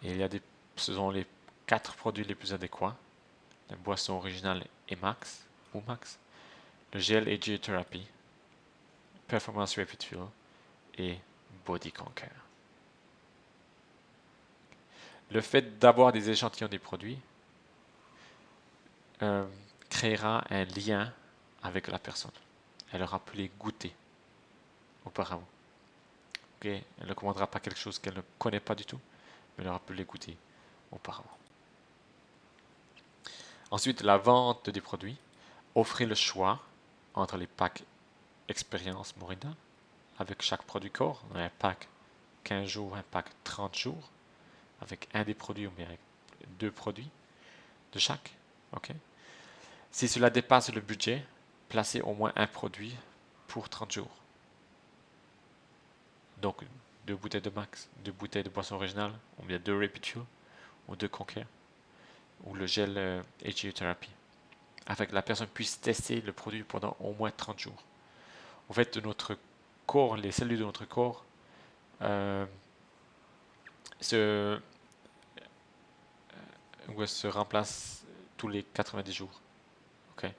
Et ce sont les 4 produits les plus adéquats: la boisson originale Emax ou Max, le gel AGA Therapy, Performance Rapid Fuel et Body Conquer. Le fait d'avoir des échantillons des produits créera un lien avec la personne. Elle aura pu les goûter auparavant. Okay. Elle ne commandera pas quelque chose qu'elle ne connaît pas du tout, mais elle aura pu les goûter auparavant. Ensuite, la vente des produits. Offrez le choix entre les packs Expérience Morinda avec chaque produit corps. On a un pack 15 jours, un pack 30 jours avec un des produits ou bien avec 2 produits de chaque. Okay. Si cela dépasse le budget, placez au moins un produit pour 30 jours. Donc 2 bouteilles de Max, 2 bouteilles de boisson originale, ou bien 2 Rapid Fuel, ou 2 Conquer, ou le gel AGA Therapy, afin que la personne puisse tester le produit pendant au moins 30 jours. En fait, notre corps, les cellules de notre corps se remplacent tous les 90 jours. Okay.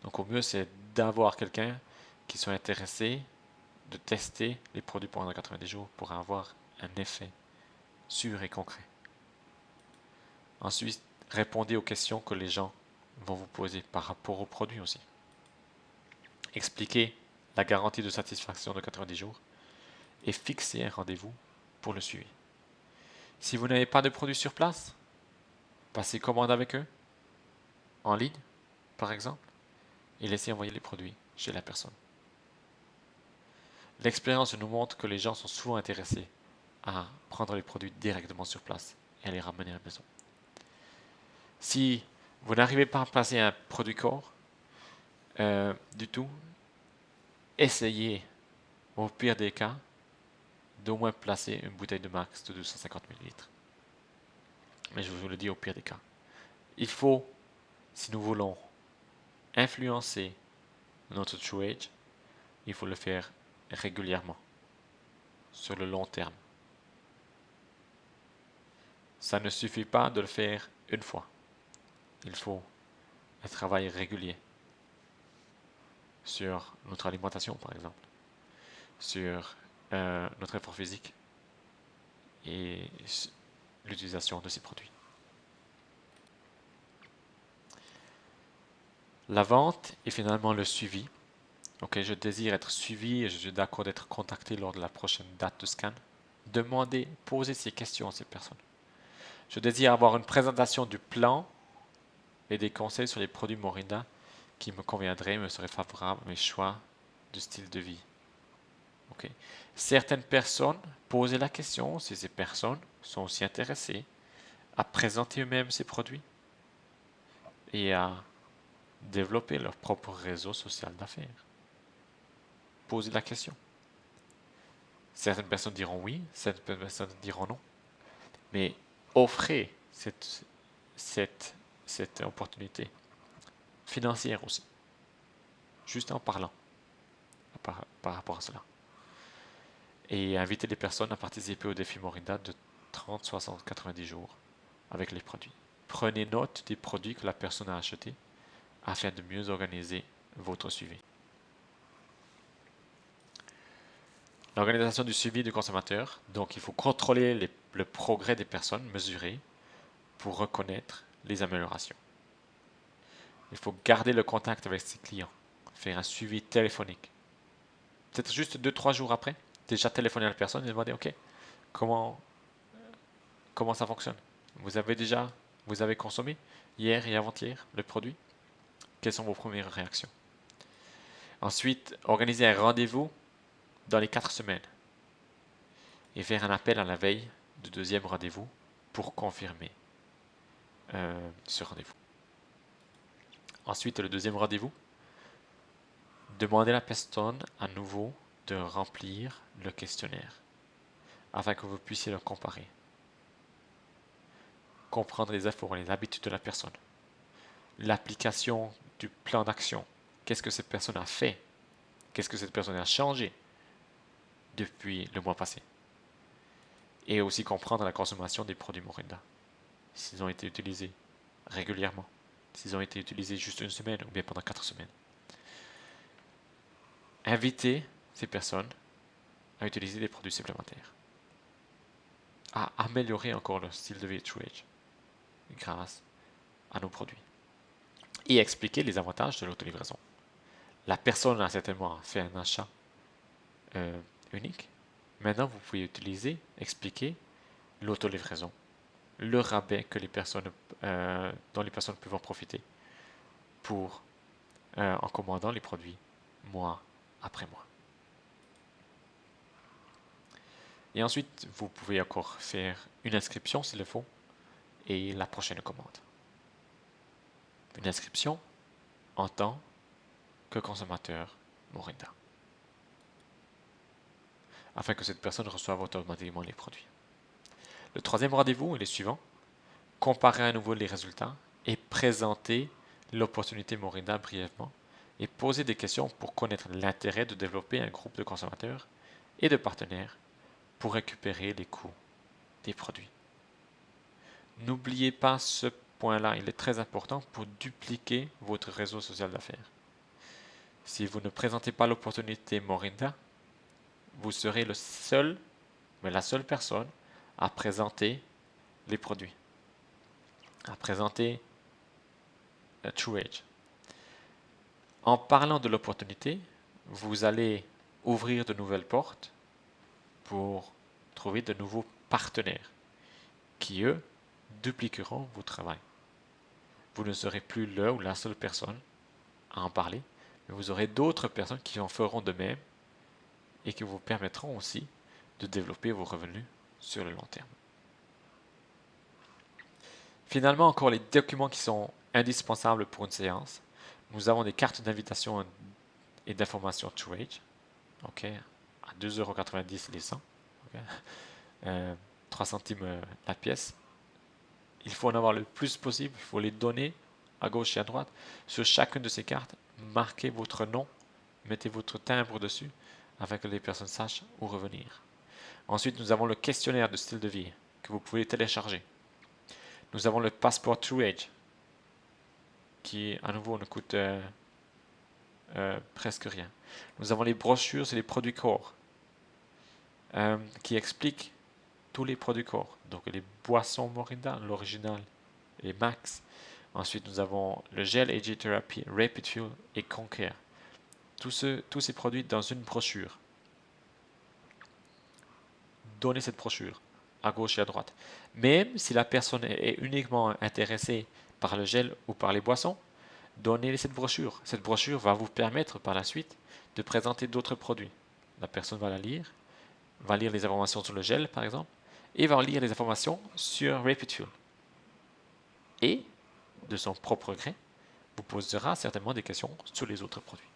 Donc au mieux, c'est d'avoir quelqu'un qui soit intéressé de tester les produits pendant 90 jours pour avoir un effet sûr et concret. Ensuite, répondez aux questions que les gens vont vous poser par rapport aux produits aussi. Expliquez la garantie de satisfaction de 90 jours et fixez un rendez-vous pour le suivi. Si vous n'avez pas de produits sur place, passez commande avec eux, en ligne par exemple, et laissez envoyer les produits chez la personne. L'expérience nous montre que les gens sont souvent intéressés à prendre les produits directement sur place et à les ramener à la maison. Si vous n'arrivez pas à placer un produit corps du tout, essayez, au pire des cas, d'au moins placer une bouteille de max de 250 ml. Mais je vous le dis au pire des cas. Il faut, si nous voulons influencer notre True Age, il faut le faire régulièrement, sur le long terme. Ça ne suffit pas de le faire une fois. Il faut un travail régulier sur notre alimentation, par exemple, sur notre effort physique et l'utilisation de ces produits. La vente est finalement le suivi. Ok, je désire être suivi et je suis d'accord d'être contacté lors de la prochaine date de scan. Demandez, posez ces questions à ces personnes. Je désire avoir une présentation du plan et des conseils sur les produits Morinda qui me conviendraient et me seraient favorables à mes choix de style de vie. Okay. Certaines personnes, posez la question si ces personnes sont aussi intéressées à présenter eux-mêmes ces produits et à développer leur propre réseau social d'affaires. Posez la question. Certaines personnes diront oui, certaines personnes diront non. Mais offrez cette opportunité financière aussi, juste en parlant par rapport à cela. Et invitez les personnes à participer au défi Morinda de 30, 60, 90 jours avec les produits. Prenez note des produits que la personne a achetés afin de mieux organiser votre suivi. L'organisation du suivi du consommateur. Donc, il faut contrôler le progrès des personnes, mesurer pour reconnaître les améliorations. Il faut garder le contact avec ses clients, faire un suivi téléphonique. Peut-être juste 2-3 jours après, déjà téléphoner à la personne et demander, ok, comment ça fonctionne? Vous avez consommé hier et avant-hier le produit? Quelles sont vos premières réactions? Ensuite, organiser un rendez-vous dans les 4 semaines et faire un appel à la veille du deuxième rendez-vous pour confirmer ce rendez-vous. Ensuite, le deuxième rendez-vous, demandez à la personne à nouveau de remplir le questionnaire afin que vous puissiez le comparer. Comprendre les efforts et les habitudes de la personne. L'application du plan d'action. Qu'est-ce que cette personne a fait? Qu'est-ce que cette personne a changé depuis le mois passé? Et aussi comprendre la consommation des produits Morinda. S'ils ont été utilisés régulièrement. S'ils ont été utilisés juste une semaine ou bien pendant 4 semaines. Inviter ces personnes à utiliser des produits supplémentaires. À améliorer encore leur style de vie True Age grâce à nos produits. Et expliquer les avantages de l'autolivraison. La personne a certainement fait un achat unique. Maintenant, vous pouvez expliquer l'autolivraison, le rabais que dont les personnes peuvent en profiter en commandant les produits mois après mois. Et ensuite, vous pouvez encore faire une inscription s'il le faut et la prochaine commande. Une inscription en tant que consommateur Morinda, afin que cette personne reçoive automatiquement les produits. Le troisième rendez-vous est le suivant. Comparer à nouveau les résultats et présenter l'opportunité Morinda brièvement et poser des questions pour connaître l'intérêt de développer un groupe de consommateurs et de partenaires pour récupérer les coûts des produits. N'oubliez pas ce point-là, il est très important pour dupliquer votre réseau social d'affaires. Si vous ne présentez pas l'opportunité Morinda, vous serez la seule personne à présenter les produits, à présenter True Age. En parlant de l'opportunité, vous allez ouvrir de nouvelles portes pour trouver de nouveaux partenaires qui, eux, dupliqueront vos travail. Vous ne serez plus le ou la seule personne à en parler, mais vous aurez d'autres personnes qui en feront de même et qui vous permettront aussi de développer vos revenus sur le long terme. Finalement, encore les documents qui sont indispensables pour une séance. Nous avons des cartes d'invitation et d'information TrueAge, ok, à 2,90 € les 100, ok, 3 centimes la pièce. Il faut en avoir le plus possible, il faut les donner à gauche et à droite. Sur chacune de ces cartes, marquez votre nom, mettez votre timbre dessus, afin que les personnes sachent où revenir. Ensuite, nous avons le questionnaire de style de vie que vous pouvez télécharger. Nous avons le passeport TrueAge qui, à nouveau, ne coûte presque rien. Nous avons les brochures et les produits corps qui expliquent tous les produits corps. Donc les boissons Morinda, l'original et Max. Ensuite, nous avons le gel AG Therapy, Rapid Fuel et Conquer. Tous ces produits dans une brochure. Donnez cette brochure à gauche et à droite. Même si la personne est uniquement intéressée par le gel ou par les boissons, donnez cette brochure. Cette brochure va vous permettre par la suite de présenter d'autres produits. La personne va lire les informations sur le gel par exemple, et va lire les informations sur Rapid Fuel. Et, de son propre gré, vous posera certainement des questions sur les autres produits.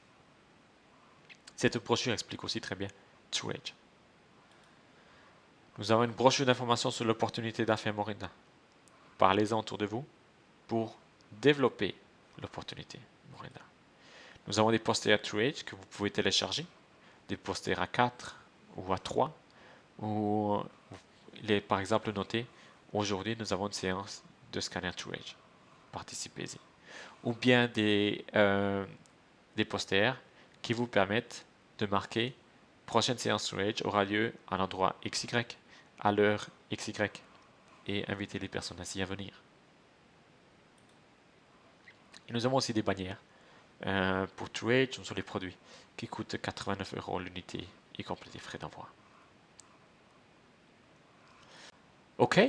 Cette brochure explique aussi très bien TrueAge. Nous avons une brochure d'informations sur l'opportunité d'affaires Morinda. Parlez-en autour de vous pour développer l'opportunité Morinda. Nous avons des posters TrueAge que vous pouvez télécharger, des posters à 4 ou à 3, où il est par exemple noté aujourd'hui nous avons une séance de scanner TrueAge. Participez-y. Ou bien des posters qui vous permettent de marquer prochaine séance TrueAge aura lieu à l'endroit XY, à l'heure XY, et inviter les personnes ainsi à venir. Et nous avons aussi des bannières pour TrueAge sur les produits qui coûtent 89 € l'unité, y compris les frais d'envoi. Ok,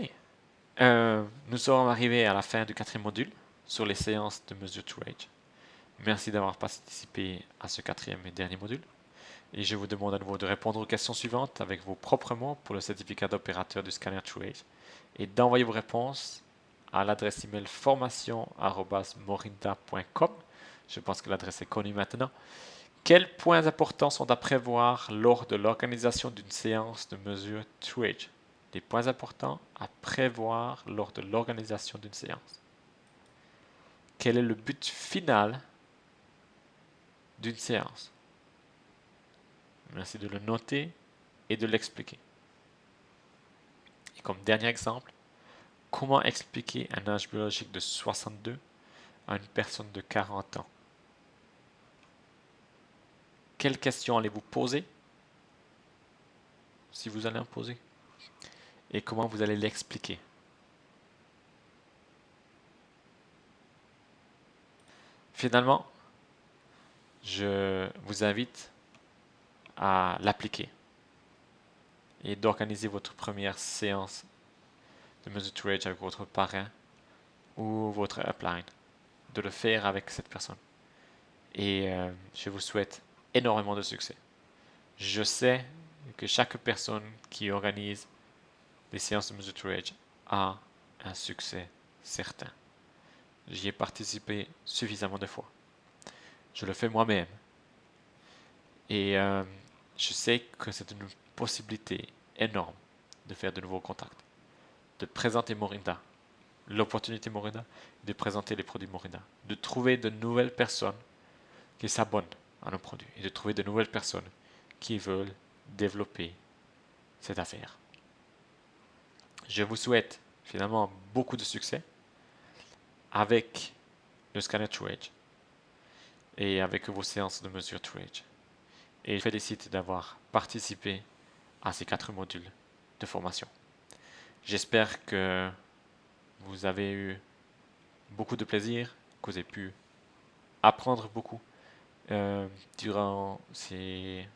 nous sommes arrivés à la fin du 4e module sur les séances de mesure TrueAge. Merci d'avoir participé à ce 4e et dernier module. Et je vous demande à nouveau de répondre aux questions suivantes avec vos propres mots pour le certificat d'opérateur du scanner TrueAge et d'envoyer vos réponses à l'adresse email formation@morinda.com. Je pense que l'adresse est connue maintenant. Quels points importants sont à prévoir lors de l'organisation d'une séance de mesure TrueAge? Des points importants à prévoir lors de l'organisation d'une séance. Quel est le but final d'une séance? Merci de le noter et de l'expliquer. Et comme dernier exemple, comment expliquer un âge biologique de 62 à une personne de 40 ans? Quelles questions allez-vous poser, si vous allez en poser, et comment vous allez l'expliquer? Finalement, je vous invite à l'appliquer et d'organiser votre première séance de mesure TrueAge avec votre parrain ou votre upline, de le faire avec cette personne. Et je vous souhaite énormément de succès. Je sais que chaque personne qui organise des séances de mesure TrueAge a un succès certain. J'y ai participé suffisamment de fois. Je le fais moi-même. Et je sais que c'est une possibilité énorme de faire de nouveaux contacts, de présenter Morinda, l'opportunité Morinda, de présenter les produits Morinda, de trouver de nouvelles personnes qui s'abonnent à nos produits et de trouver de nouvelles personnes qui veulent développer cette affaire. Je vous souhaite finalement beaucoup de succès avec le scanner TrueAge et avec vos séances de mesure TrueAge. Et je félicite d'avoir participé à ces 4 modules de formation. J'espère que vous avez eu beaucoup de plaisir, que vous avez pu apprendre beaucoup durant ces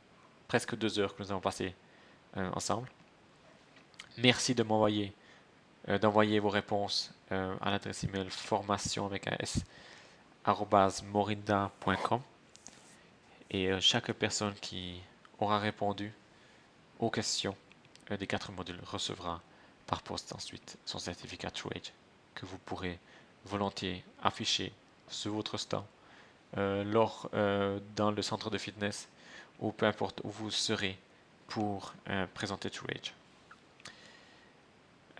presque 2 heures que nous avons passées ensemble. Merci de d'envoyer vos réponses à l'adresse email formation avec un s @morinda.com et chaque personne qui aura répondu aux questions des 4 modules recevra par poste ensuite son certificat TrueAge. que vous pourrez volontiers afficher sur votre stand, dans le centre de fitness ou peu importe où vous serez pour présenter TrueAge.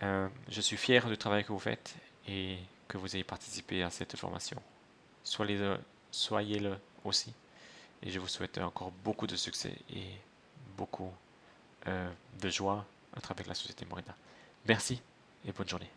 Je suis fier du travail que vous faites et que vous ayez participé à cette formation. Soyez-le aussi. Et je vous souhaite encore beaucoup de succès et beaucoup de joie à travers la société Morena. Merci et bonne journée.